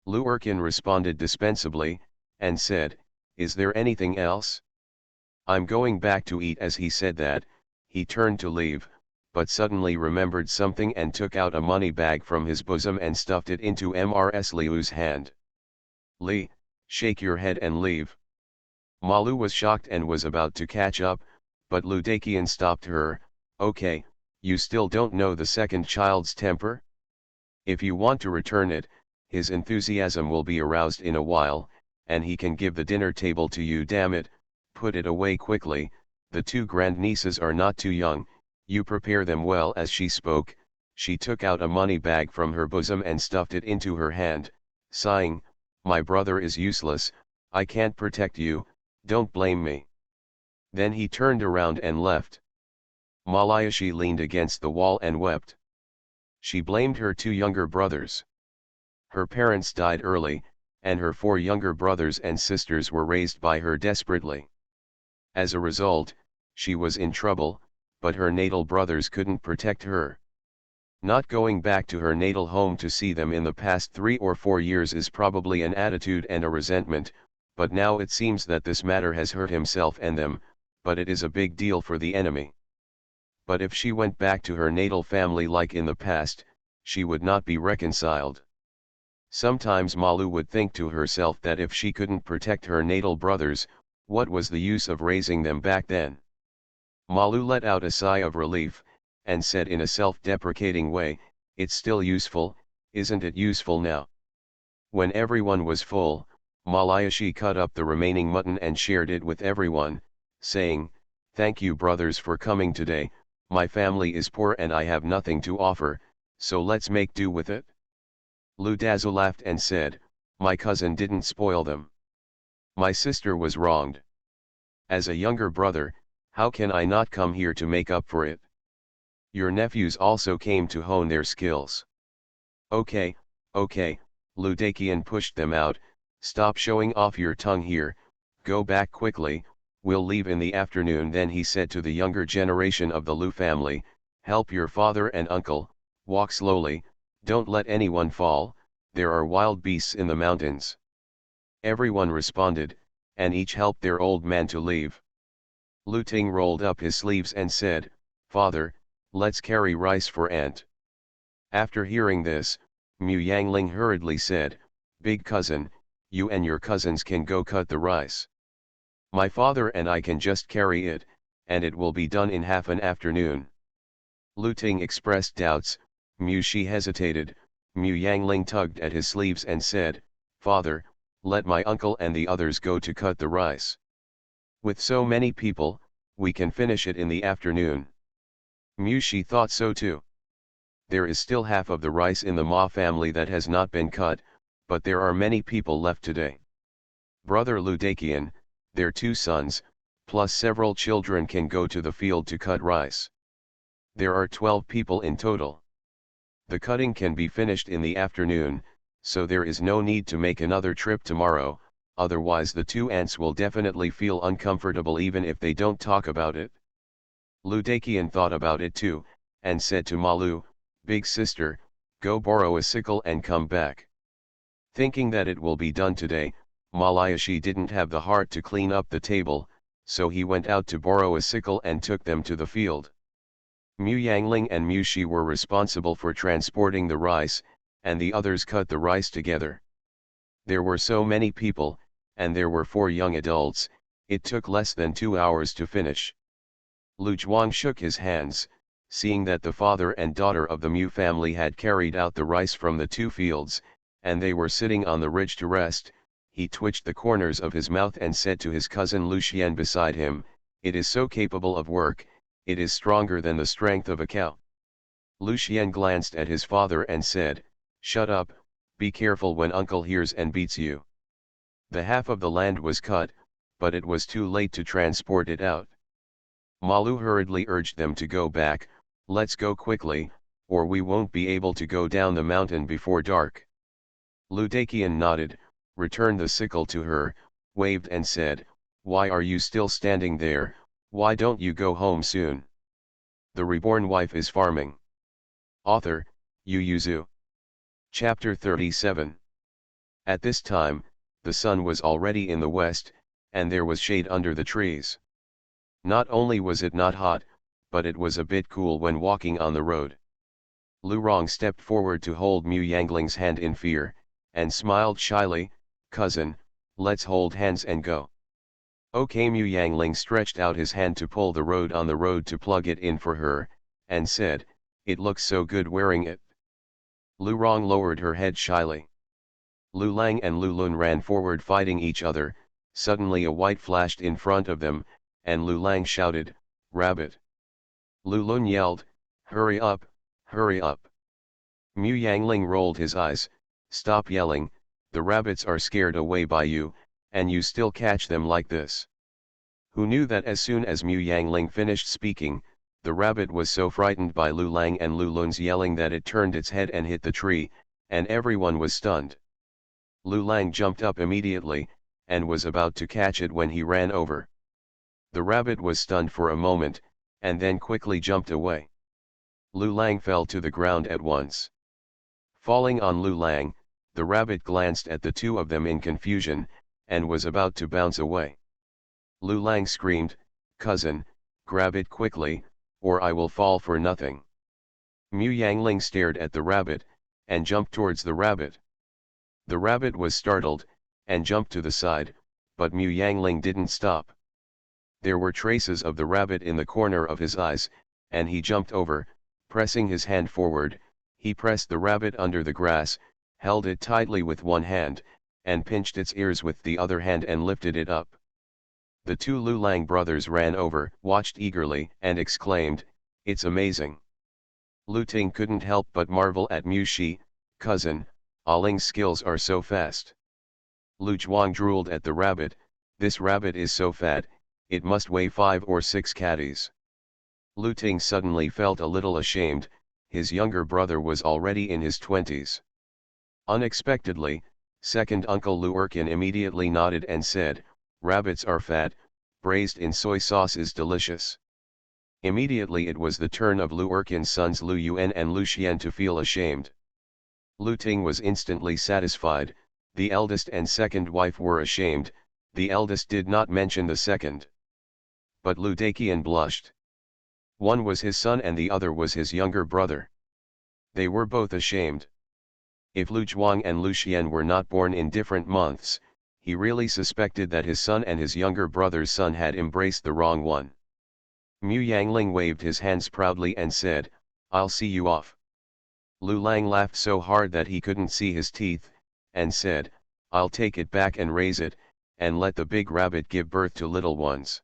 Lu Erkyan responded dispensably, and said, is there anything else? I'm going back to eat. As he said that, he turned to leave, but suddenly remembered something and took out a money bag from his bosom and stuffed it into Mrs. Liu's hand. Li, shake your head and leave. Malu was shocked and was about to catch up, but Lu Dakian stopped her. Okay, you still don't know the second child's temper? If you want to return it, his enthusiasm will be aroused in a while, and he can give the dinner table to you. Damn it, put it away quickly, the two grandnieces are not too young, you prepare them well. As she spoke, she took out a money bag from her bosom and stuffed it into her hand, sighing, my brother is useless, I can't protect you, don't blame me. Then he turned around and left. Malayashi leaned against the wall and wept. She blamed her two younger brothers. Her parents died early, and her four younger brothers and sisters were raised by her desperately. As a result, she was in trouble, but her natal brothers couldn't protect her. Not going back to her natal home to see them in the past 3 or 4 years is probably an attitude and a resentment, but now it seems that this matter has hurt himself and them, but it is a big deal for the enemy. But if she went back to her natal family like in the past, she would not be reconciled. Sometimes Malu would think to herself that if she couldn't protect her natal brothers, what was the use of raising them back then? Malu let out a sigh of relief, and said in a self-deprecating way, it's still useful, isn't it useful now? When everyone was full, Malayashi cut up the remaining mutton and shared it with everyone, saying, thank you brothers for coming today, my family is poor and I have nothing to offer, so let's make do with it. Lu Dazu laughed and said, my cousin didn't spoil them. My sister was wronged. As a younger brother, how can I not come here to make up for it? Your nephews also came to hone their skills. Okay, Lu Dakian pushed them out, stop showing off your tongue here, go back quickly, we'll leave in the afternoon. Then he said to the younger generation of the Lu family, help your father and uncle, walk slowly, don't let anyone fall, there are wild beasts in the mountains. Everyone responded, and each helped their old man to leave. Lu Ting rolled up his sleeves and said, father, let's carry rice for aunt. After hearing this, Mu Yangling hurriedly said, big cousin, you and your cousins can go cut the rice. My father and I can just carry it, and it will be done in half an afternoon. Lu Ting expressed doubts. Mu Shi hesitated. Mu Yangling tugged at his sleeves and said, father, let my uncle and the others go to cut the rice. With so many people, we can finish it in the afternoon. Mu Shi thought so too. There is still half of the rice in the Ma family that has not been cut, but there are many people left today. Brother Lu Dakian, their 2 sons, plus several children can go to the field to cut rice. There are 12 people in total. The cutting can be finished in the afternoon, so there is no need to make another trip tomorrow, otherwise the 2 aunts will definitely feel uncomfortable even if they don't talk about it. Lu Dakian thought about it too, and said to Malu, big sister, go borrow a sickle and come back. Thinking that it will be done today, Malayashi didn't have the heart to clean up the table, so he went out to borrow a sickle and took them to the field. Mu Yangling and Mu Shi were responsible for transporting the rice, and the others cut the rice together. There were so many people, and there were 4 young adults, it took less than 2 hours to finish. Lu Zhuang shook his hands, seeing that the father and daughter of the Mu family had carried out the rice from the 2 fields, and they were sitting on the ridge to rest. He twitched the corners of his mouth and said to his cousin Lu Xian beside him, it is so capable of work, it is stronger than the strength of a cow. Lu Xian glanced at his father and said, shut up, Be careful when uncle hears and beats you. The half of the land was cut, but it was too late to transport it out. Malu hurriedly urged them to go back. Let's go quickly, or we won't be able to go down the mountain before dark. Ludakian nodded, returned the sickle to her, waved and said, why are you still standing there? Why don't you go home soon? The Reborn Wife is Farming. Author, Yu. Chapter 37. At this time, the sun was already in the west, and there was shade under the trees. Not only was it not hot, but it was a bit cool when walking on the road. Lu Rong stepped forward to hold Mu Yangling's hand in fear, and smiled shyly, cousin, let's hold hands and go. Okay. Mu Yangling stretched out his hand to pull the road on the road to plug it in for her, and said, it looks so good wearing it. Lu Rong lowered her head shyly. Lu Lang and Lu Lun ran forward fighting each other. Suddenly a white flashed in front of them, and Lu Lang shouted, rabbit. Lu Lun yelled, hurry up, hurry up. Mu Yangling rolled his eyes, stop yelling, the rabbits are scared away by you, and you still catch them like this. Who knew that as soon as Mu Yangling finished speaking, the rabbit was so frightened by Lu Lang and Lu Lun's yelling that it turned its head and hit the tree, and everyone was stunned. Lu Lang jumped up immediately, and was about to catch it when he ran over. The rabbit was stunned for a moment, and then quickly jumped away. Lu Lang fell to the ground at once. Falling on Lu Lang, the rabbit glanced at the two of them in confusion, and was about to bounce away. Lu Lang screamed, cousin, grab it quickly, or I will fall for nothing. Mu Yangling stared at the rabbit, and jumped towards the rabbit. The rabbit was startled, and jumped to the side, but Mu Yangling didn't stop. There were traces of the rabbit in the corner of his eyes, and he jumped over, pressing his hand forward. He pressed the rabbit under the grass, held it tightly with one hand, and pinched its ears with the other hand and lifted it up. The two Lu Lang brothers ran over, watched eagerly, and exclaimed, it's amazing. Lu Ting couldn't help but marvel at Mu Shi, cousin, Ling's skills are so fast. Lu Zhuang drooled at the rabbit, this rabbit is so fat, it must weigh 5 or 6 catties. Lu Ting suddenly felt a little ashamed, his younger brother was already in his 20s. Unexpectedly, second uncle Lu Erkin immediately nodded and said, rabbits are fat, braised in soy sauce is delicious. Immediately it was the turn of Lu Erkin's sons Lu Yuan and Lu Xian to feel ashamed. Lu Ting was instantly satisfied, the eldest and second wife were ashamed, the eldest did not mention the second. But Lu Daqian blushed. One was his son and the other was his younger brother. They were both ashamed. If Lu Zhuang and Lu Xian were not born in different months, he really suspected that his son and his younger brother's son had embraced the wrong one. Mu Yangling waved his hands proudly and said, I'll see you off. Lu Lang laughed so hard that he couldn't see his teeth, and said, I'll take it back and raise it, and let the big rabbit give birth to little ones.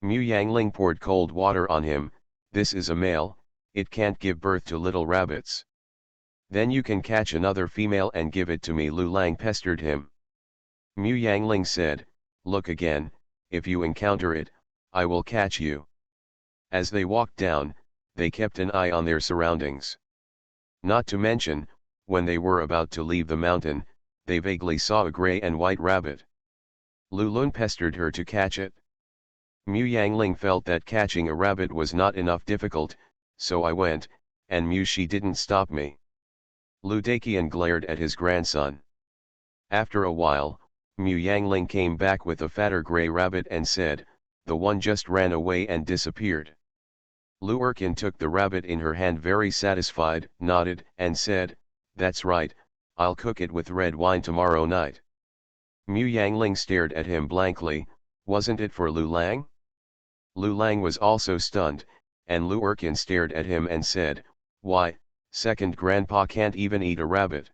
Mu Yangling poured cold water on him, this is a male, it can't give birth to little rabbits. Then you can catch another female and give it to me, Lu Lang pestered him. Mu Yangling said, look again, if you encounter it, I will catch you. As they walked down, they kept an eye on their surroundings. Not to mention, when they were about to leave the mountain, they vaguely saw a gray and white rabbit. Lu Lun pestered her to catch it. Mu Yangling felt that catching a rabbit was not enough difficult, so I went, and Mu Shi didn't stop me. Lu Daqian glared at his grandson. After a while, Mu Yangling came back with a fatter gray rabbit and said, the one just ran away and disappeared. Lu Erkin took the rabbit in her hand very satisfied, nodded, and said, that's right, I'll cook it with red wine tomorrow night. Mu Yangling stared at him blankly, wasn't it for Lu Lang? Lu Lang was also stunned, and Lu Erkin stared at him and said, why, second grandpa can't even eat a rabbit.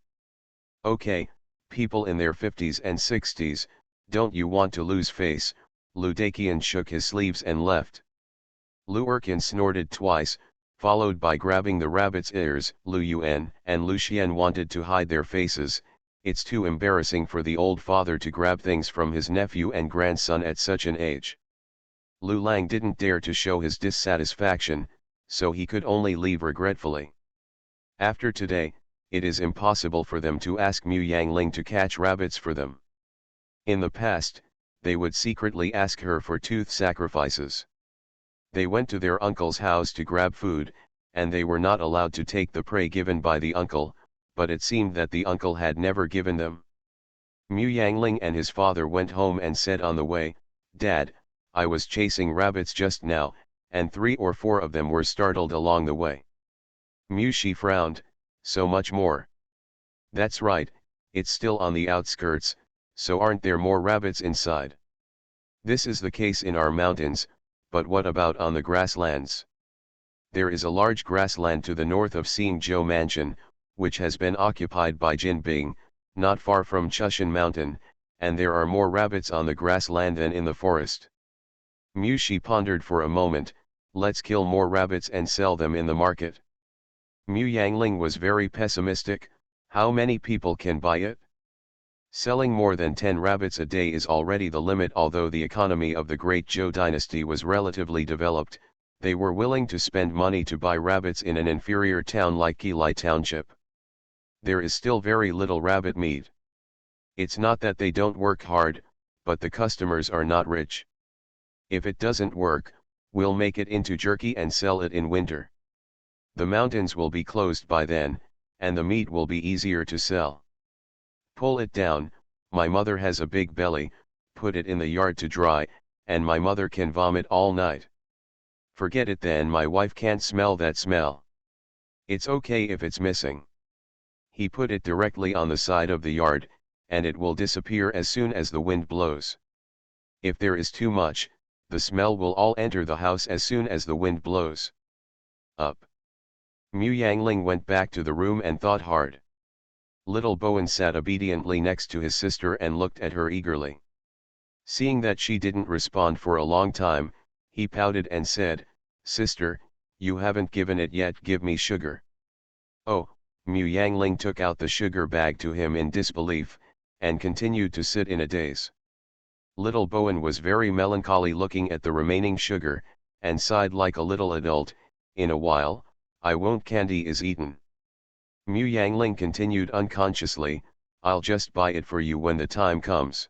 Okay, people in their 50s and 60s, don't you want to lose face? Lu Daqian shook his sleeves and left. Lu Erkin snorted twice, followed by grabbing the rabbit's ears. Lu Yuan and Lu Xian wanted to hide their faces. It's too embarrassing for the old father to grab things from his nephew and grandson at such an age. Lu Lang didn't dare to show his dissatisfaction, so he could only leave regretfully. After today, it is impossible for them to ask Mu Yangling to catch rabbits for them. In the past, they would secretly ask her for tooth sacrifices. They went to their uncle's house to grab food, and they were not allowed to take the prey given by the uncle, but it seemed that the uncle had never given them. Mu Yangling and his father went home and said on the way, "Dad, I was chasing rabbits just now, and 3 or 4 of them were startled along the way." Mu Shi frowned, "So much more?" "That's right, it's still on the outskirts, so aren't there more rabbits inside?" "This is the case in our mountains, but what about on the grasslands?" "There is a large grassland to the north of Xingzhou Mansion, which has been occupied by Jin Bing, not far from Chushan Mountain, and there are more rabbits on the grassland than in the forest." Mu Shi pondered for a moment. "Let's kill more rabbits and sell them in the market." Mu Yangling was very pessimistic. "How many people can buy it?" Selling more than 10 rabbits a day is already the limit. Although the economy of the Great Zhou dynasty was relatively developed, they were willing to spend money to buy rabbits in an inferior town like Qilai Township. There is still very little rabbit meat. It's not that they don't work hard, but the customers are not rich. If it doesn't work, we'll make it into jerky and sell it in winter. The mountains will be closed by then, and the meat will be easier to sell. Pull it down. My mother has a big belly, put it in the yard to dry, and my mother can vomit all night. Forget it then, my wife can't smell that smell. It's okay if it's missing. He put it directly on the side of the yard, and it will disappear as soon as the wind blows. If there is too much, the smell will all enter the house as soon as the wind blows. Up. Mu Yangling went back to the room and thought hard. Little Bowen sat obediently next to his sister and looked at her eagerly. Seeing that she didn't respond for a long time, he pouted and said, "Sister, you haven't given it yet, give me sugar." "Oh." Mu Yangling took out the sugar bag to him in disbelief, and continued to sit in a daze. Little Bowen was very melancholy looking at the remaining sugar, and sighed like a little adult. "In a while, I won't, candy is eaten." Mu Yangling continued unconsciously, "I'll just buy it for you when the time comes.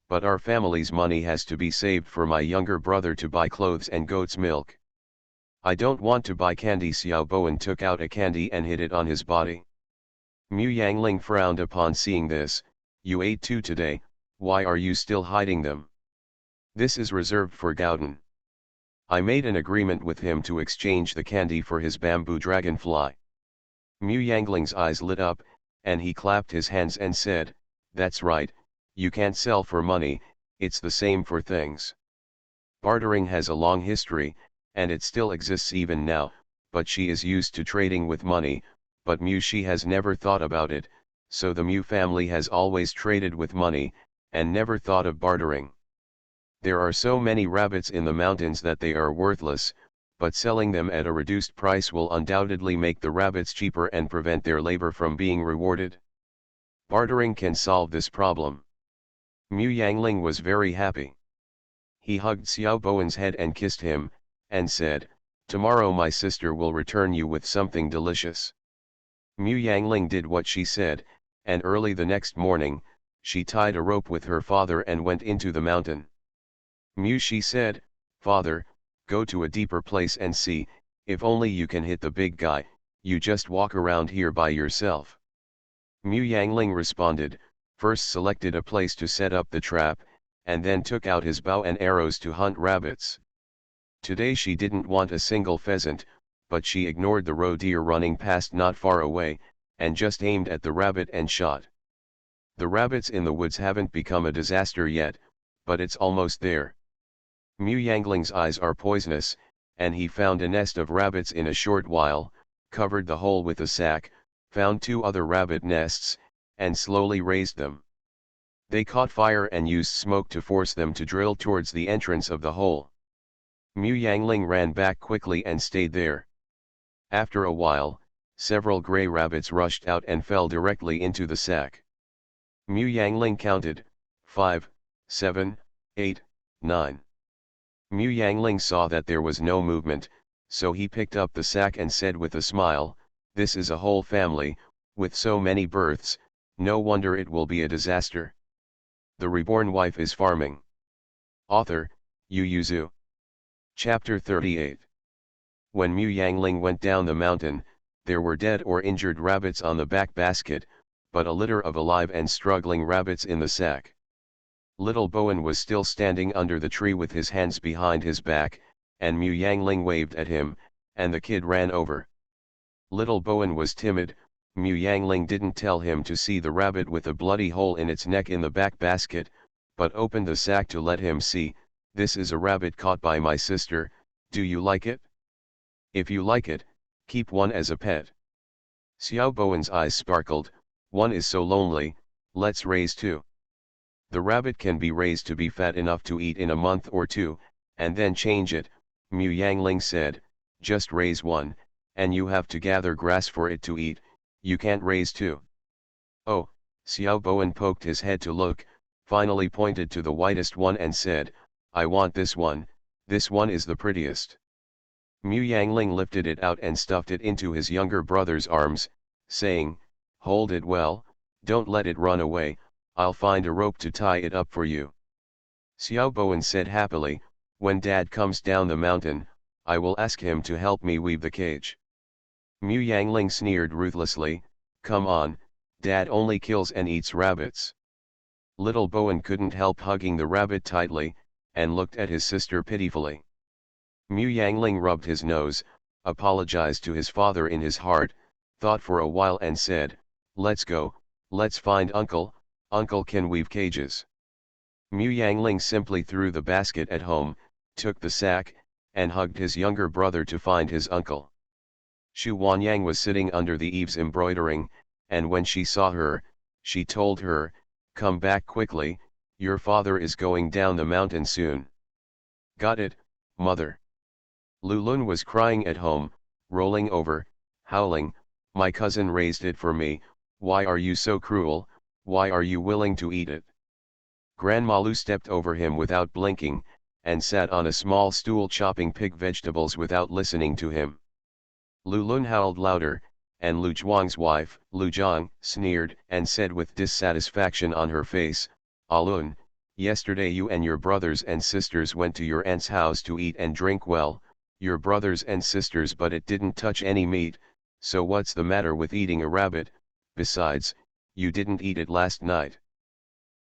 But our family's money has to be saved for my younger brother to buy clothes and goat's milk. I don't want to buy candy." Xiao Bowen took out a candy and hid it on his body. Mu Yangling frowned upon seeing this. "You ate 2 today, why are you still hiding them?" "This is reserved for Gauden. I made an agreement with him to exchange the candy for his bamboo dragonfly." Mu Yangling's eyes lit up, and he clapped his hands and said, "That's right, you can't sell for money, it's the same for things. Bartering has a long history, and it still exists even now, but she is used to trading with money, but Mu Shi has never thought about it, so the Mu family has always traded with money, and never thought of bartering. There are so many rabbits in the mountains that they are worthless, but selling them at a reduced price will undoubtedly make the rabbits cheaper and prevent their labor from being rewarded. Bartering can solve this problem." Mu Yangling was very happy. He hugged Xiao Bowen's head and kissed him, and said, "Tomorrow my sister will return you with something delicious." Mu Yangling did what she said, and early the next morning, she tied a rope with her father and went into the mountain. Mu Shi said, "Father, go to a deeper place and see, if only you can hit the big guy, you just walk around here by yourself." Mu Yangling responded, first selected a place to set up the trap, and then took out his bow and arrows to hunt rabbits. Today she didn't want a single pheasant, but she ignored the roe deer running past not far away, and just aimed at the rabbit and shot. The rabbits in the woods haven't become a disaster yet, but it's almost there. Mu Yangling's eyes are poisonous, and he found a nest of rabbits in a short while, covered the hole with a sack, found 2 other rabbit nests, and slowly raised them. They caught fire and used smoke to force them to drill towards the entrance of the hole. Mu Yangling ran back quickly and stayed there. After a while, several gray rabbits rushed out and fell directly into the sack. Mu Yangling counted, 5, 7, 8, 9. Mu Yangling saw that there was no movement, so he picked up the sack and said with a smile, "This is a whole family, with so many births, no wonder it will be a disaster." The Reborn Wife is Farming. Author, Yu Yuzu. Chapter 38. When Mu Yangling went down the mountain, there were dead or injured rabbits on the back basket, but a litter of alive and struggling rabbits in the sack. Little Bowen was still standing under the tree with his hands behind his back, and Mu Yangling waved at him, and the kid ran over. Little Bowen was timid. Mu Yangling didn't tell him to see the rabbit with a bloody hole in its neck in the back basket, but opened the sack to let him see, "This is a rabbit caught by my sister, do you like it? If you like it, keep one as a pet." Xiao Bowen's eyes sparkled, "One is so lonely, let's raise two. The rabbit can be raised to be fat enough to eat in a month or two, and then change it," Mu Yangling said, "just raise one, and you have to gather grass for it to eat, you can't raise two." "Oh," Xiao Bowen poked his head to look, finally pointed to the whitest one and said, "I want this one is the prettiest." Mu Yangling lifted it out and stuffed it into his younger brother's arms, saying, "Hold it well, don't let it run away, I'll find a rope to tie it up for you." Xiao Bowen said happily, "When Dad comes down the mountain, I will ask him to help me weave the cage." Mu Yangling sneered ruthlessly, "Come on, Dad only kills and eats rabbits." Little Bowen couldn't help hugging the rabbit tightly, and looked at his sister pitifully. Mu Yangling rubbed his nose, apologized to his father in his heart, thought for a while and said, "Let's go, let's find Uncle, Uncle can weave cages." Mu Yangling simply threw the basket at home, took the sack, and hugged his younger brother to find his uncle. Xu Wanyang was sitting under the eaves embroidering, and when she saw her, she told her, "Come back quickly, your father is going down the mountain soon." "Got it, mother." Lulun was crying at home, rolling over, howling, "My cousin raised it for me, why are you so cruel, why are you willing to eat it?" Grandma Lu stepped over him without blinking, and sat on a small stool chopping pig vegetables without listening to him. Lulun howled louder, and Lu Zhuang's wife, Lu Zhang, sneered and said with dissatisfaction on her face, "Alun, yesterday you and your brothers and sisters went to your aunt's house to eat and drink well, your brothers and sisters, but it didn't touch any meat, so what's the matter with eating a rabbit? Besides, you didn't eat it last night."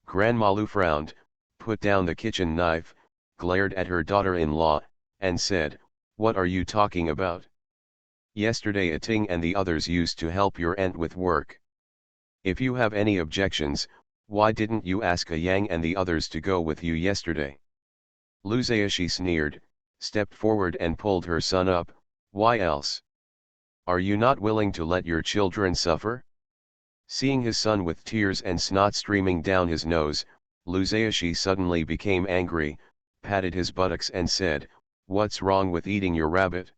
Grandma Lu frowned, put down the kitchen knife, glared at her daughter-in-law, and said, "What are you talking about? Yesterday A Ting and the others used to help your aunt with work. If you have any objections, why didn't you ask A Yang and the others to go with you yesterday?" Lu Zaishi sneered, stepped forward and pulled her son up, "Why else? Are you not willing to let your children suffer?" Seeing his son with tears and snot streaming down his nose, Lu Zaishi suddenly became angry, patted his buttocks and said, "What's wrong with eating your rabbit?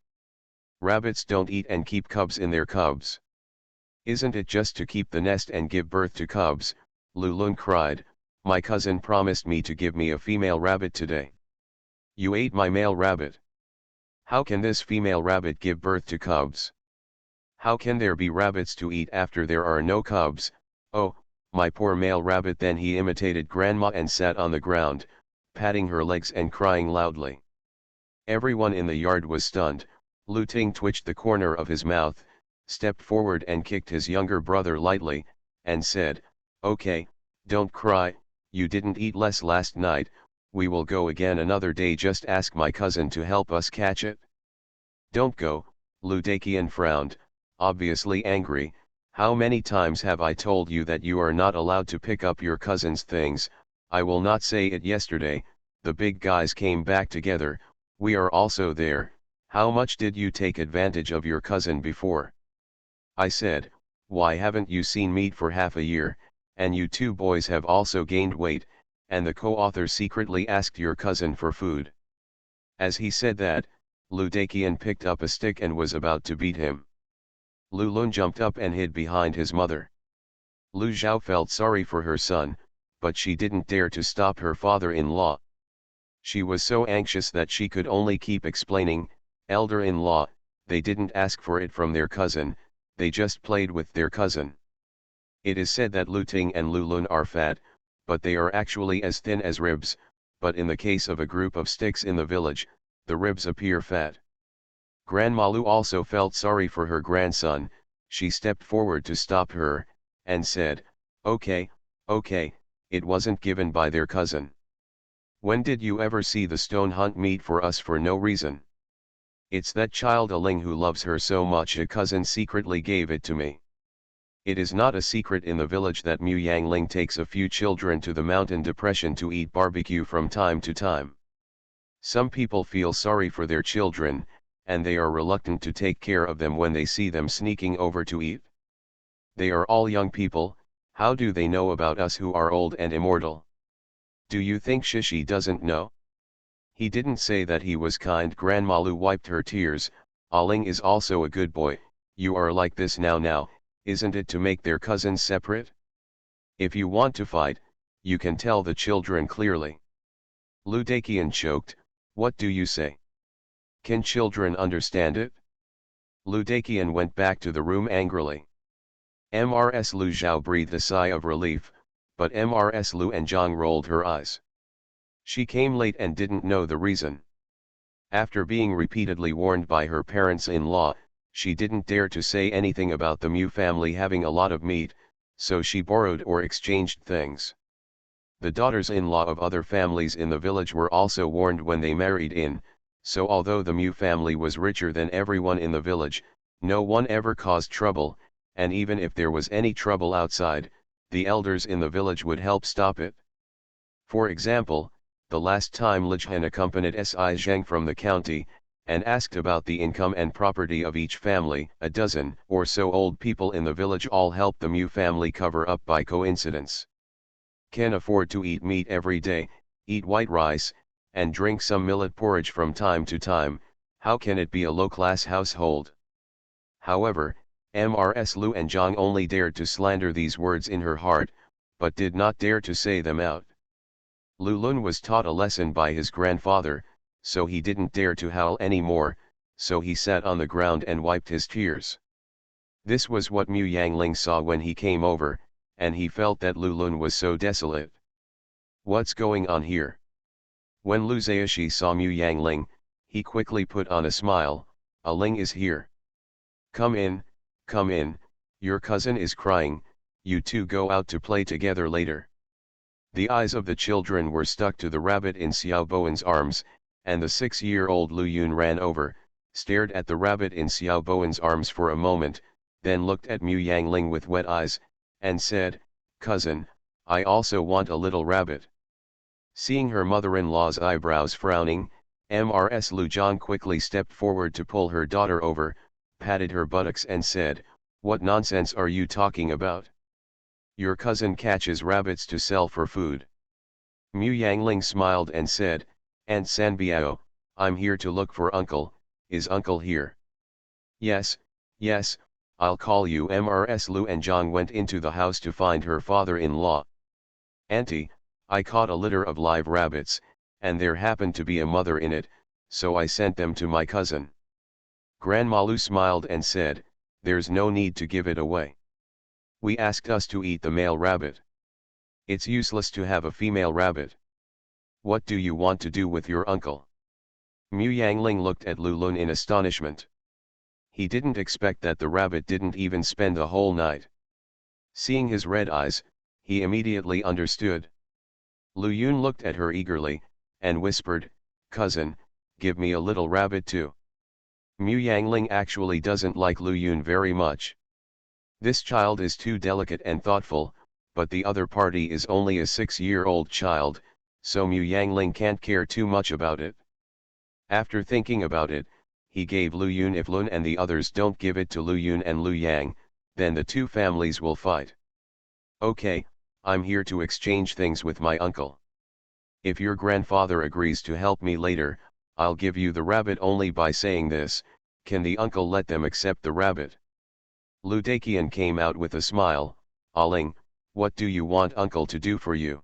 Rabbits don't eat and keep cubs in their cubs. Isn't it just to keep the nest and give birth to cubs?" Lulun cried, "My cousin promised me to give me a female rabbit today. You ate my male rabbit. How can this female rabbit give birth to cubs? How can there be rabbits to eat after there are no cubs? Oh, my poor male rabbit." Then he imitated grandma and sat on the ground, patting her legs and crying loudly. Everyone in the yard was stunned. Lu Ting twitched the corner of his mouth, stepped forward and kicked his younger brother lightly, and said, "Okay, don't cry, you didn't eat less last night, we will go again another day, just ask my cousin to help us catch it." "Don't go," Lu Daqian frowned, obviously angry, "how many times have I told you that you are not allowed to pick up your cousin's things? I will not say it yesterday, the big guys came back together, we are also there, how much did you take advantage of your cousin before? I said, why haven't you seen meat for half a year, and you two boys have also gained weight," and the co-author secretly asked your cousin for food. As he said that, Lu Daqian picked up a stick and was about to beat him. Lu Lun jumped up and hid behind his mother. Lu Zhao felt sorry for her son, but she didn't dare to stop her father-in-law. She was so anxious that she could only keep explaining, "Elder-in-law, they didn't ask for it from their cousin, they just played with their cousin." It is said that Lu Ting and Lu Lun are fat, but they are actually as thin as ribs, but in the case of a group of sticks in the village, the ribs appear fat. Grandma Lu also felt sorry for her grandson. She stepped forward to stop her, and said, "Okay, okay, it wasn't given by their cousin. When did you ever see the stone hunt meat for us for no reason? It's that child Aling who loves her so much a cousin secretly gave it to me." It is not a secret in the village that Mu Yangling takes a few children to the mountain depression to eat barbecue from time to time. Some people feel sorry for their children, and they are reluctant to take care of them when they see them sneaking over to eat. They are all young people. How do they know about us who are old and immortal? Do you think Shishi doesn't know? He didn't say that he was kind. Grandma Lu wiped her tears. Aling is also a good boy. You are like this now, isn't it, to make their cousins separate? If you want to fight, you can tell the children clearly. Lu Daqian choked. What do you say? Can children understand it? Lu Daqian went back to the room angrily. Mrs. Lu Zhao breathed a sigh of relief, but Mrs. Lu Anjiang rolled her eyes. She came late and didn't know the reason. After being repeatedly warned by her parents-in-law, she didn't dare to say anything about the Mu family having a lot of meat, so she borrowed or exchanged things. The daughters-in-law of other families in the village were also warned when they married in, so although the Mu family was richer than everyone in the village, no one ever caused trouble, and even if there was any trouble outside, the elders in the village would help stop it. For example, the last time Lijhan accompanied Si Zheng from the county, and asked about the income and property of each family, a dozen or so old people in the village all helped the Mu family cover up by coincidence. Can afford to eat meat every day, eat white rice, and drink some millet porridge from time to time. How can it be a low-class household? However, Mrs. Lu Anjiang only dared to slander these words in her heart, but did not dare to say them out. Lu Lun was taught a lesson by his grandfather, so he didn't dare to howl any more, so he sat on the ground and wiped his tears. This was what Mu Yangling saw when he came over, and he felt that Lu Lun was so desolate. What's going on here? When Lu Zaishi saw Mu Yangling, he quickly put on a smile. Aling is here. Come in, your cousin is crying, you two go out to play together later. The eyes of the children were stuck to the rabbit in Xiao Bowen's arms, and the 6-year-old Lu Yun ran over, stared at the rabbit in Xiao Bowen's arms for a moment, then looked at Mu Yangling with wet eyes, and said, "Cousin, I also want a little rabbit." Seeing her mother-in-law's eyebrows frowning, Mrs. Lu Zhang quickly stepped forward to pull her daughter over, patted her buttocks and said, "What nonsense are you talking about? Your cousin catches rabbits to sell for food." Mu Yangling smiled and said, "Aunt Sanbiao, I'm here to look for uncle. Is uncle here?" Yes, I'll call you." Mrs. Lu Anjiang went into the house to find her father-in-law. "Auntie, I caught a litter of live rabbits, and there happened to be a mother in it, so I sent them to my cousin." Grandma Lu smiled and said, "There's no need to give it away. We asked us to eat the male rabbit. It's useless to have a female rabbit. What do you want to do with your uncle?" Mu Yangling looked at Lu Lun in astonishment. He didn't expect that the rabbit didn't even spend the whole night. Seeing his red eyes, he immediately understood. Lu Yun looked at her eagerly, and whispered, "Cousin, give me a little rabbit too." Mu Yangling actually doesn't like Lu Yun very much. This child is too delicate and thoughtful, but the other party is only a 6-year-old child, so Mu Yangling can't care too much about it. After thinking about it, he gave Lu Yun. If Lun and the others don't give it to Lu Yun and Lu Yang, then the two families will fight. "Okay, I'm here to exchange things with my uncle. If your grandfather agrees to help me later, I'll give you the rabbit only by saying this, can the uncle let them accept the rabbit? Ludakian came out with a smile, Aling, what do you want uncle to do for you?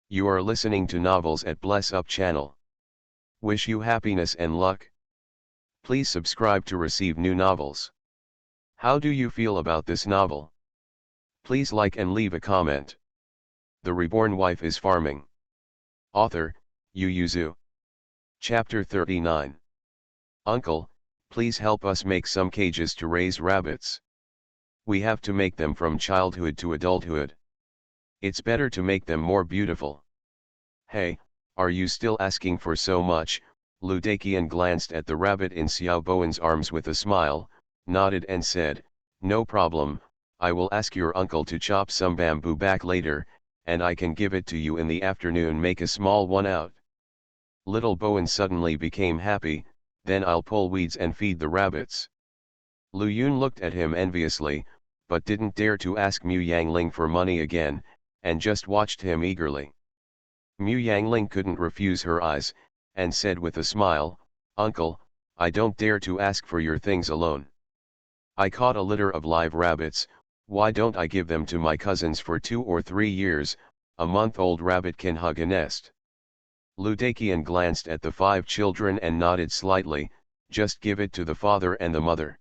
You are listening to novels at Bless Up channel. Wish you happiness and luck. Please subscribe to receive new novels. How do you feel about this novel? Please like and leave a comment. The Reborn Wife is Farming. Author, Yu Yuzu. Chapter 39. Uncle, please help us make some cages to raise rabbits. We have to make them from childhood to adulthood. It's better to make them more beautiful. Hey, are you still asking for so much? Ludakian glanced at the rabbit in Xiao Bowen's arms with a smile, nodded and said, no problem, I will ask your uncle to chop some bamboo back later, and I can give it to you in the afternoon, make a small one out. Little Bowen suddenly became happy, then I'll pull weeds and feed the rabbits. Lu Yun looked at him enviously, but didn't dare to ask Mu Yangling for money again, and just watched him eagerly. Mu Yangling couldn't refuse her eyes, and said with a smile, Uncle, I don't dare to ask for your things alone. I caught a litter of live rabbits, why don't I give them to my cousins for 2 or 3 years, a month-old rabbit can hug a nest. Ludakian glanced at the 5 children and nodded slightly, just give it to the father and the mother.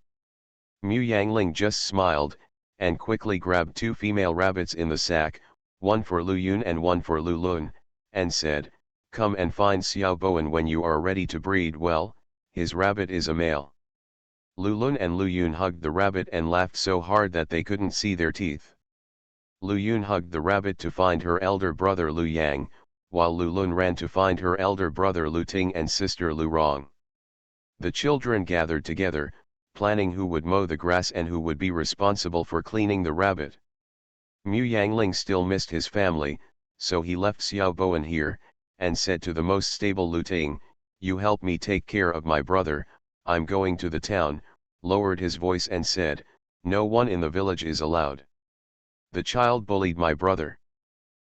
Mu Yangling just smiled, and quickly grabbed 2 female rabbits in the sack, one for Lu Yun and one for Lu Lun, and said, come and find Xiao Bowen when you are ready to breed. Well, his rabbit is a male. Lu Lun and Lu Yun hugged the rabbit and laughed so hard that they couldn't see their teeth. Lu Yun hugged the rabbit to find her elder brother Lu Yang, while Lu Lun ran to find her elder brother Lu Ting and sister Lu Rong. The children gathered together, planning who would mow the grass and who would be responsible for cleaning the rabbit. Mu Yangling still missed his family, so he left Xiao Bowen here, and said to the most stable Lu Ting, you help me take care of my brother, I'm going to the town, lowered his voice and said, no one in the village is allowed. The child bullied my brother.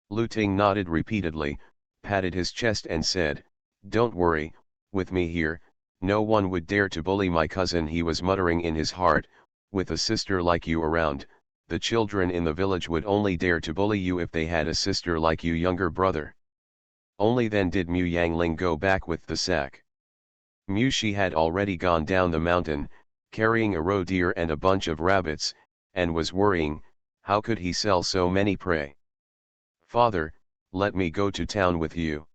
Lu Ting nodded repeatedly, patted his chest and said, don't worry, with me here, no one would dare to bully my cousin. He was muttering in his heart, with a sister like you around, the children in the village would only dare to bully you if they had a sister like you, younger brother. Only then did Mu Yangling go back with the sack. Mu Shi had already gone down the mountain, carrying a roe deer and a bunch of rabbits, and was worrying, how could he sell so many prey? Father, let me go to town with you.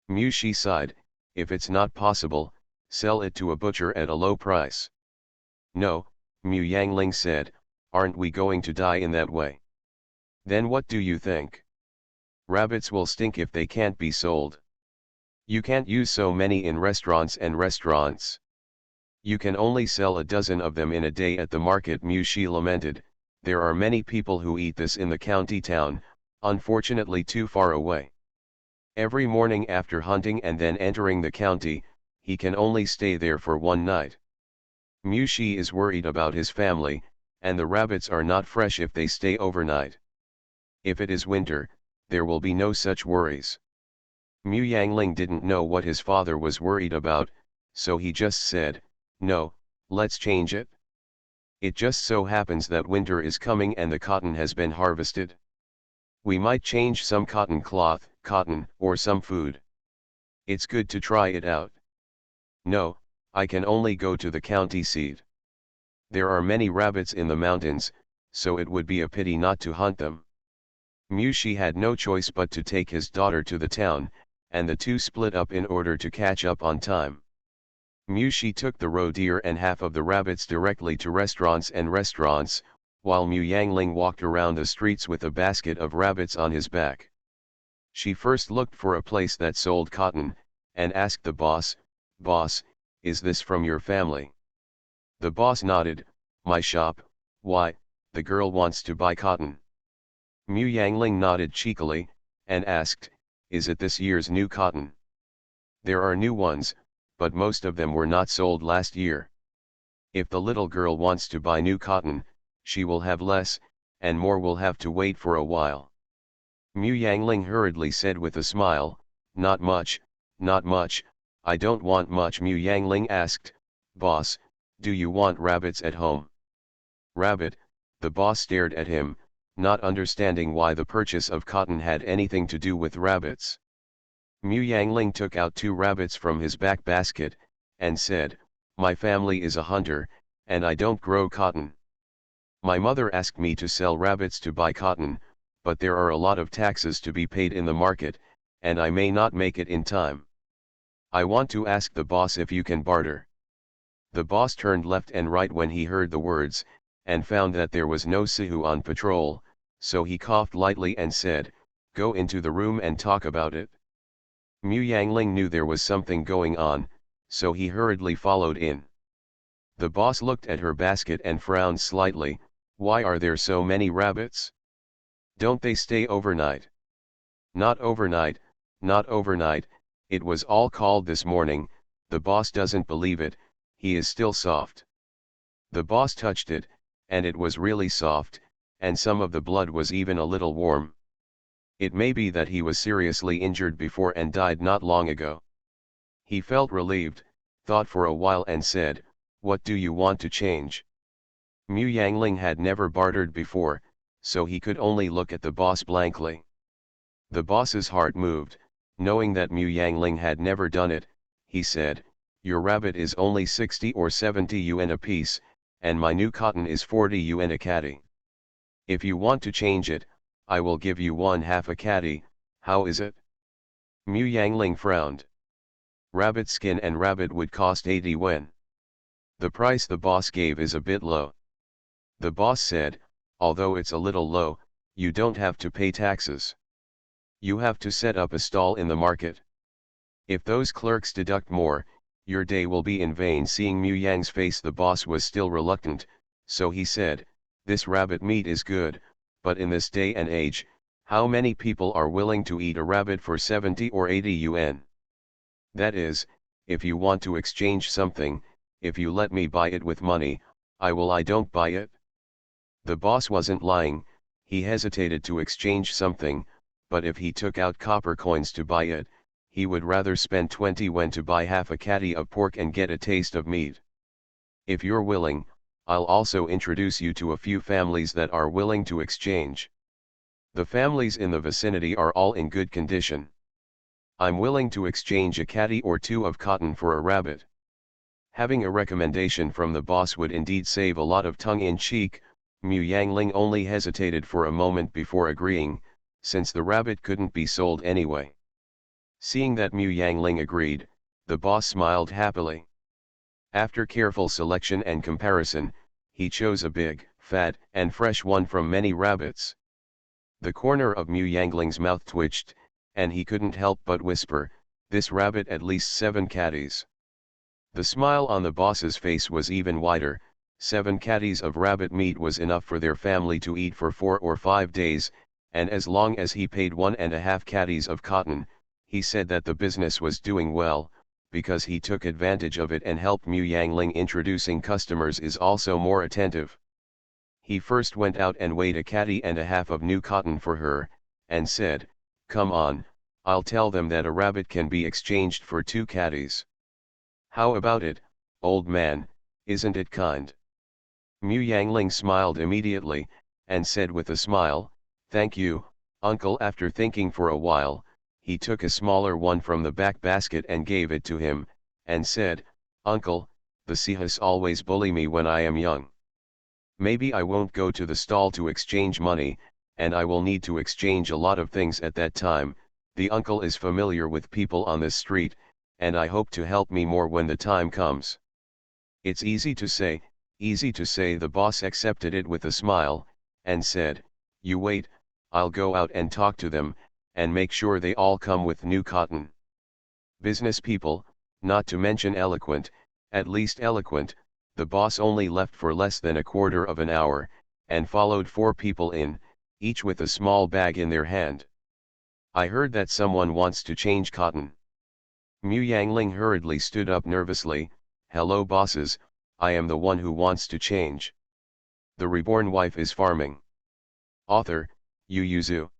Mu Shi sighed, if it's not possible, sell it to a butcher at a low price. No, Mu Yangling said, aren't we going to die in that way? Then what do you think? Rabbits will stink if they can't be sold. You can't use so many in restaurants and restaurants. You can only sell a dozen of them in a day at the market. Mu Shi lamented, there are many people who eat this in the county town, unfortunately too far away. Every morning after hunting and then entering the county, he can only stay there for one night. Mu Shi is worried about his family, and the rabbits are not fresh if they stay overnight. If it is winter, there will be no such worries. Mu Yangling didn't know what his father was worried about, so he just said, no, let's change it. It just so happens that winter is coming and the cotton has been harvested. We might change some cotton cloth, cotton, or some food. It's good to try it out. No, I can only go to the county seat. There are many rabbits in the mountains, so it would be a pity not to hunt them. Mu Shi had no choice but to take his daughter to the town, and the two split up in order to catch up on time. Mu Shi took the roe deer and half of the rabbits directly to restaurants, while Mu Yangling walked around the streets with a basket of rabbits on his back. She first looked for a place that sold cotton, and asked the boss, "Boss, is this from your family?" The boss nodded, "My shop, why, the girl wants to buy cotton." Mu Yangling nodded cheekily, and asked, "Is it this year's new cotton?" "There are new ones, but most of them were not sold last year. If the little girl wants to buy new cotton, she will have less, and more will have to wait for a while." Mu Yangling hurriedly said with a smile, not much, I don't want much. Mu Yangling asked, boss, do you want rabbits at home? Rabbit, the boss stared at him, not understanding why the purchase of cotton had anything to do with rabbits. Mu Yangling took out 2 rabbits from his back basket, and said, my family is a hunter, and I don't grow cotton. My mother asked me to sell rabbits to buy cotton, but there are a lot of taxes to be paid in the market, and I may not make it in time. I want to ask the boss if you can barter. The boss turned left and right when he heard the words, and found that there was no Sihu on patrol, so he coughed lightly and said, go into the room and talk about it. Mu Yangling knew there was something going on, so he hurriedly followed in. The boss looked at her basket and frowned slightly. Why are there so many rabbits? Don't they stay overnight? Not overnight, not overnight, it was all called this morning. The boss doesn't believe it, he is still soft. The boss touched it, and it was really soft, and some of the blood was even a little warm. It may be that he was seriously injured before and died not long ago. He felt relieved, thought for a while and said, what do you want to change? Mu Yangling had never bartered before, so he could only look at the boss blankly. The boss's heart moved, knowing that Mu Yangling had never done it. He said, your rabbit is only 60 or 70 yuan a piece, and my new cotton is 40 yuan a caddy. If you want to change it, I will give you 1/2 a caddy. How is it? Mu Yangling frowned. Rabbit skin and rabbit would cost 80 yuan. The price the boss gave is a bit low. The boss said, although it's a little low, you don't have to pay taxes. You have to set up a stall in the market. If those clerks deduct more, your day will be in vain. Seeing Mu Yang's face, the boss was still reluctant, so he said, this rabbit meat is good, but in this day and age, how many people are willing to eat a rabbit for 70 or 80 yuan? That is, if you want to exchange something, if you let me buy it with money, I will. I don't buy it. The boss wasn't lying, he hesitated to exchange something, but if he took out copper coins to buy it, he would rather spend 20 yuan to buy 1/2 a caddy of pork and get a taste of meat. If you're willing, I'll also introduce you to a few families that are willing to exchange. The families in the vicinity are all in good condition. I'm willing to exchange a caddy or 2 of cotton for a rabbit. Having a recommendation from the boss would indeed save a lot of tongue-in-cheek. Mu Yangling only hesitated for a moment before agreeing, since the rabbit couldn't be sold anyway. Seeing that Mu Yangling agreed, the boss smiled happily. After careful selection and comparison, he chose a big, fat, and fresh one from many rabbits. The corner of Mu Yangling's mouth twitched, and he couldn't help but whisper, this rabbit at least 7 caddies. The smile on the boss's face was even wider. 7 caddies of rabbit meat was enough for their family to eat for 4 or 5 days, and as long as he paid 1.5 caddies of cotton, he said that the business was doing well, because he took advantage of it and helped Mu Yangling. Introducing customers is also more attentive. He first went out and weighed 1.5 caddies of new cotton for her, and said, come on, I'll tell them that a rabbit can be exchanged for 2 caddies. How about it, old man, isn't it kind? Mu Yangling smiled immediately, and said with a smile, thank you, uncle. After thinking for a while, he took a smaller one from the back basket and gave it to him, and said, uncle, the Sihas always bully me when I am young. Maybe I won't go to the stall to exchange money, and I will need to exchange a lot of things at that time. The uncle is familiar with people on this street, and I hope to help me more when the time comes. It's easy to say, the boss accepted it with a smile, and said, you wait, I'll go out and talk to them, and make sure they all come with new cotton. Business people, not to mention eloquent, at least eloquent, the boss only left for less than a quarter of an hour, and followed 4 people in, each with a small bag in their hand. I heard that someone wants to change cotton. Mu Yangling hurriedly stood up nervously, hello bosses, I am the one who wants to change. The Reborn Wife is Farming. Author, Yu.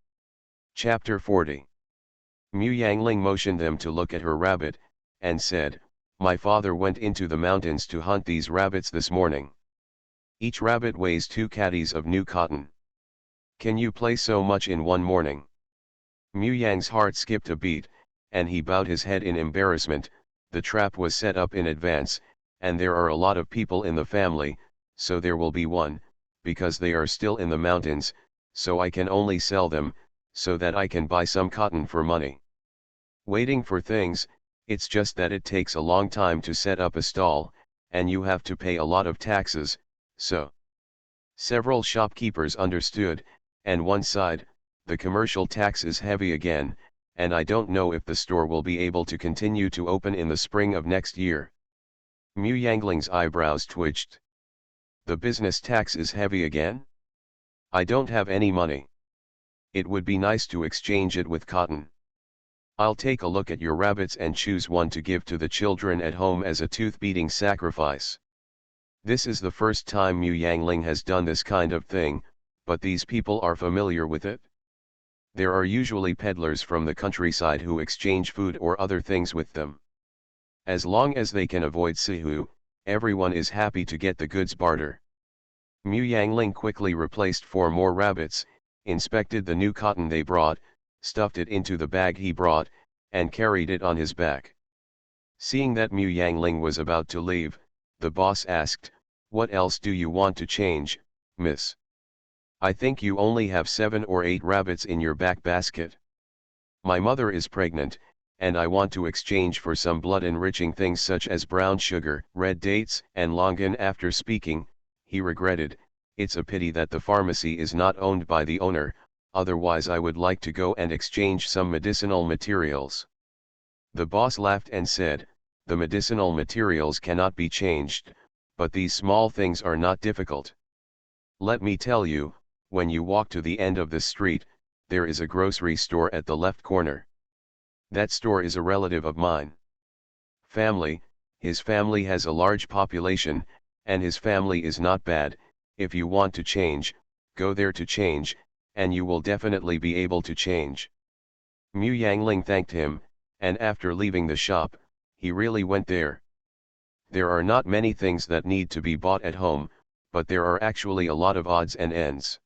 Chapter 40. Mu Yangling motioned them to look at her rabbit, and said, "My father went into the mountains to hunt these rabbits this morning. Each rabbit weighs 2 caddies of new cotton. Can you play so much in one morning?" Mu Yang's heart skipped a beat, and he bowed his head in embarrassment. The trap was set up in advance, and there are a lot of people in the family, so there will be one, because they are still in the mountains, so I can only sell them, so that I can buy some cotton for money. Waiting for things, it's just that it takes a long time to set up a stall, and you have to pay a lot of taxes, so. Several shopkeepers understood, and one sighed, "The commercial tax is heavy again, and I don't know if the store will be able to continue to open in the spring of next year." Mu Yangling's eyebrows twitched. "The business tax is heavy again? I don't have any money. It would be nice to exchange it with cotton. I'll take a look at your rabbits and choose one to give to the children at home as a tooth-beating sacrifice." This is the first time Mu Yangling has done this kind of thing, but these people are familiar with it. There are usually peddlers from the countryside who exchange food or other things with them. As long as they can avoid sihu, everyone is happy to get the goods barter. Mu Yangling quickly replaced 4 more rabbits, inspected the new cotton they brought, stuffed it into the bag he brought, and carried it on his back. Seeing that Mu Yangling was about to leave, the boss asked, "What else do you want to change, miss? I think you only have 7 or 8 rabbits in your back basket. My mother is pregnant, and I want to exchange for some blood-enriching things such as brown sugar, red dates, and longan." After speaking, he regretted, "It's a pity that the pharmacy is not owned by the owner, otherwise I would like to go and exchange some medicinal materials." The boss laughed and said, "The medicinal materials cannot be changed, but these small things are not difficult. Let me tell you, when you walk to the end of the street, there is a grocery store at the left corner. That store is a relative of mine. His family has a large population, and his family is not bad. If you want to change, go there to change, and you will definitely be able to change." Mu Yangling thanked him, and after leaving the shop, he really went there. There are not many things that need to be bought at home, but there are actually a lot of odds and ends.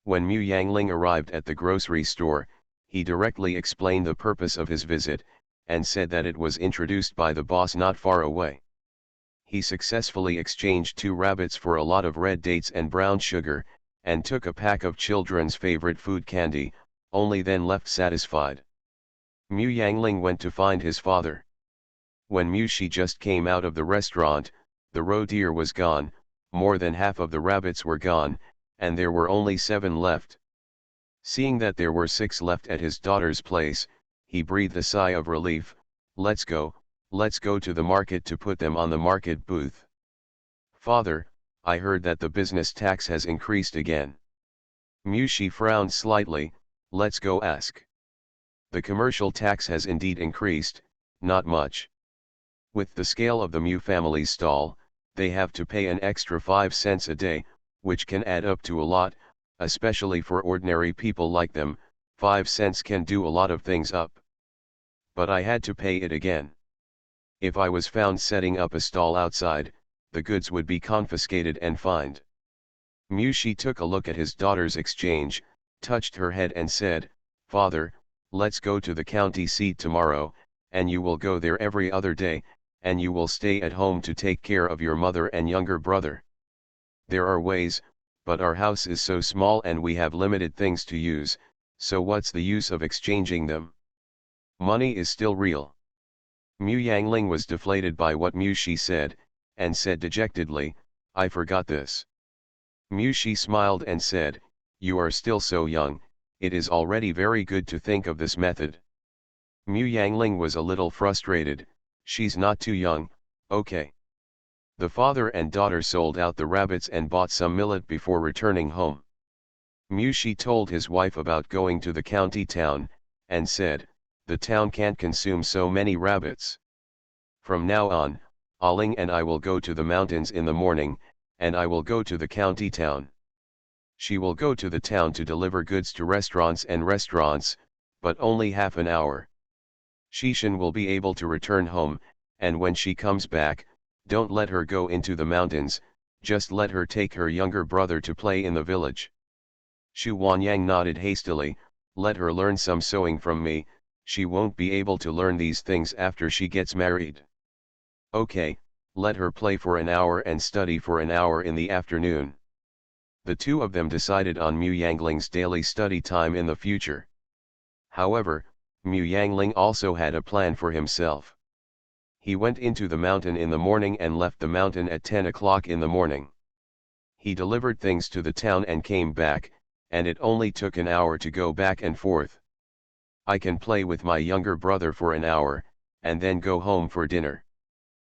When Mu Yangling arrived at the grocery store, he directly explained the purpose of his visit, and said that it was introduced by the boss not far away. He successfully exchanged 2 rabbits for a lot of red dates and brown sugar, and took a pack of children's favorite food candy, only then left satisfied. Mu Yangling went to find his father. When Mu Shi just came out of the restaurant, the roe deer was gone, more than half of the rabbits were gone, and there were only 7 left. Seeing that there were 6 left at his daughter's place, he breathed a sigh of relief. Let's go to the market to put them on the market booth." "Father, I heard that the business tax has increased again." Mu Shi frowned slightly. "Let's go ask." "The commercial tax has indeed increased, not much. With the scale of the Mu family's stall, they have to pay an extra 5 cents a day, which can add up to a lot, especially for ordinary people like them. 5 cents can do a lot of things up. But I had to pay it again. If I was found setting up a stall outside, the goods would be confiscated and fined." Mu Shi took a look at his daughter's exchange, touched her head and said, "Father, let's go to the county seat tomorrow, and you will go there every other day, and you will stay at home to take care of your mother and younger brother. There are ways, but our house is so small and we have limited things to use, so what's the use of exchanging them? Money is still real." Mu Yangling was deflated by what Mu Shi said, and said dejectedly, "I forgot this." Mu Shi smiled and said, "You are still so young, it is already very good to think of this method." Mu Yangling was a little frustrated. "She's not too young, okay." The father and daughter sold out the rabbits and bought some millet before returning home. Mu Shi told his wife about going to the county town, and said, "The town can't consume so many rabbits. From now on, Aling and I will go to the mountains in the morning, and I will go to the county town. She will go to the town to deliver goods to restaurants, but only half an hour. Shishan will be able to return home, and when she comes back, don't let her go into the mountains, just let her take her younger brother to play in the village. Xu Huanyang nodded hastily, let her learn some sewing from me, she won't be able to learn these things after she gets married. Okay, let her play for an hour and study for an hour in the afternoon. The two of them decided on Mu Yangling's daily study time in the future. However, Mu Yangling also had a plan for himself. He went into the mountain in the morning and left the mountain at 10 o'clock in the morning. He delivered things to the town and came back, and it only took an hour to go back and forth. I can play with my younger brother for an hour, and then go home for dinner.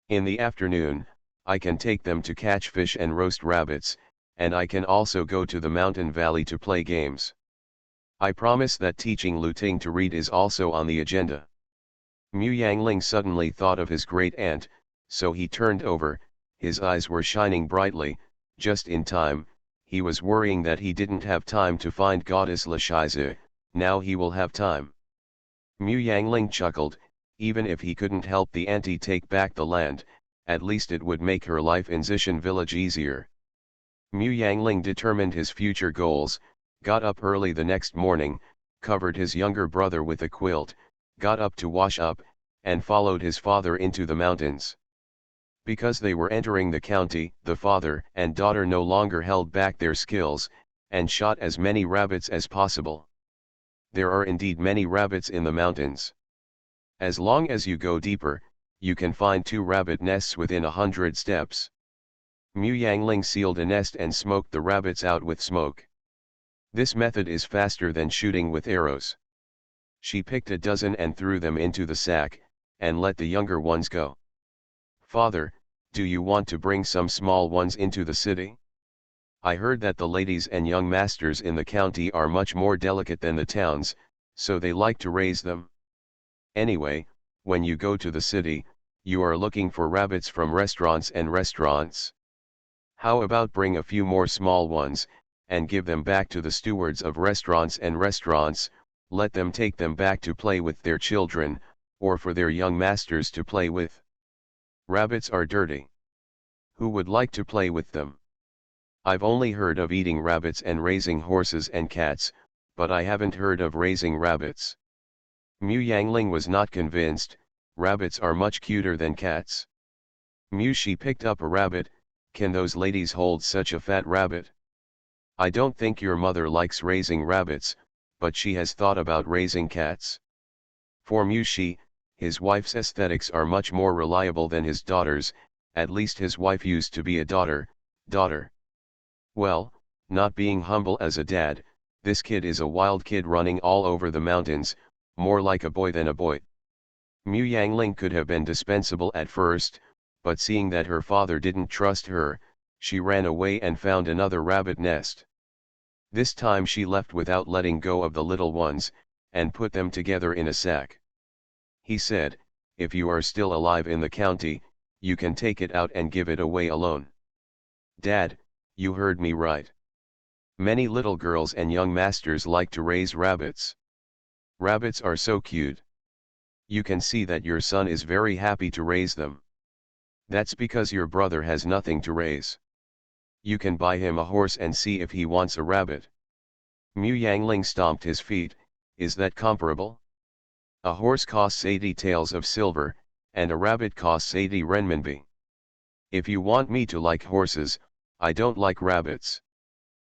In the afternoon, I can take them to catch fish and roast rabbits, and I can also go to the mountain valley to play games. I promise that teaching Lu Ting to read is also on the agenda. Mu Yangling suddenly thought of his great aunt, so he turned over, his eyes were shining brightly, just in time. He was worrying that he didn't have time to find goddess La Shizu, now he will have time. Mu Yangling chuckled, even if he couldn't help the auntie take back the land, at least it would make her life in Zishan village easier. Mu Yangling determined his future goals, got up early the next morning, covered his younger brother with a quilt, got up to wash up, and followed his father into the mountains. Because they were entering the county, the father and daughter no longer held back their skills, and shot as many rabbits as possible. There are indeed many rabbits in the mountains. As long as you go deeper, you can find 2 rabbit nests within 100 steps. Mu Yangling sealed a nest and smoked the rabbits out with smoke. This method is faster than shooting with arrows. She picked a dozen and threw them into the sack, and let the younger ones go. Father, do you want to bring some small ones into the city? I heard that the ladies and young masters in the county are much more delicate than the towns, so they like to raise them. Anyway, when you go to the city, you are looking for rabbits from restaurants and restaurants. How about bring a few more small ones, and give them back to the stewards of restaurants and restaurants, let them take them back to play with their children, or for their young masters to play with. Rabbits are dirty. Who would like to play with them? I've only heard of eating rabbits and raising horses and cats, but I haven't heard of raising rabbits. Mu Yangling was not convinced, rabbits are much cuter than cats. Mu Shi picked up a rabbit, can those ladies hold such a fat rabbit? I don't think your mother likes raising rabbits, but she has thought about raising cats. For Mu Shi, his wife's aesthetics are much more reliable than his daughter's, at least his wife used to be a daughter. Well, not being humble as a dad, this kid is a wild kid running all over the mountains, more like a boy than a boy. Mu Yangling could have been dispensable at first, but seeing that her father didn't trust her, she ran away and found another rabbit nest. This time she left without letting go of the little ones, and put them together in a sack. He said, if you are still alive in the county, you can take it out and give it away alone. Dad, you heard me right. Many little girls and young masters like to raise rabbits. Rabbits are so cute. You can see that your son is very happy to raise them. That's because your brother has nothing to raise. You can buy him a horse and see if he wants a rabbit. Mu Yangling stomped his feet, is that comparable? A horse costs 80 taels of silver, and a rabbit costs 80 renminbi. If you want me to like horses, I don't like rabbits.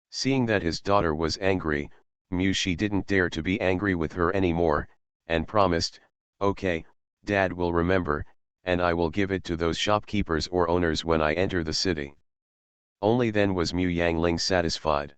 Seeing that his daughter was angry, Mu Shi didn't dare to be angry with her anymore, and promised, okay, Dad will remember, and I will give it to those shopkeepers or owners when I enter the city. Only then was Mu Yangling satisfied.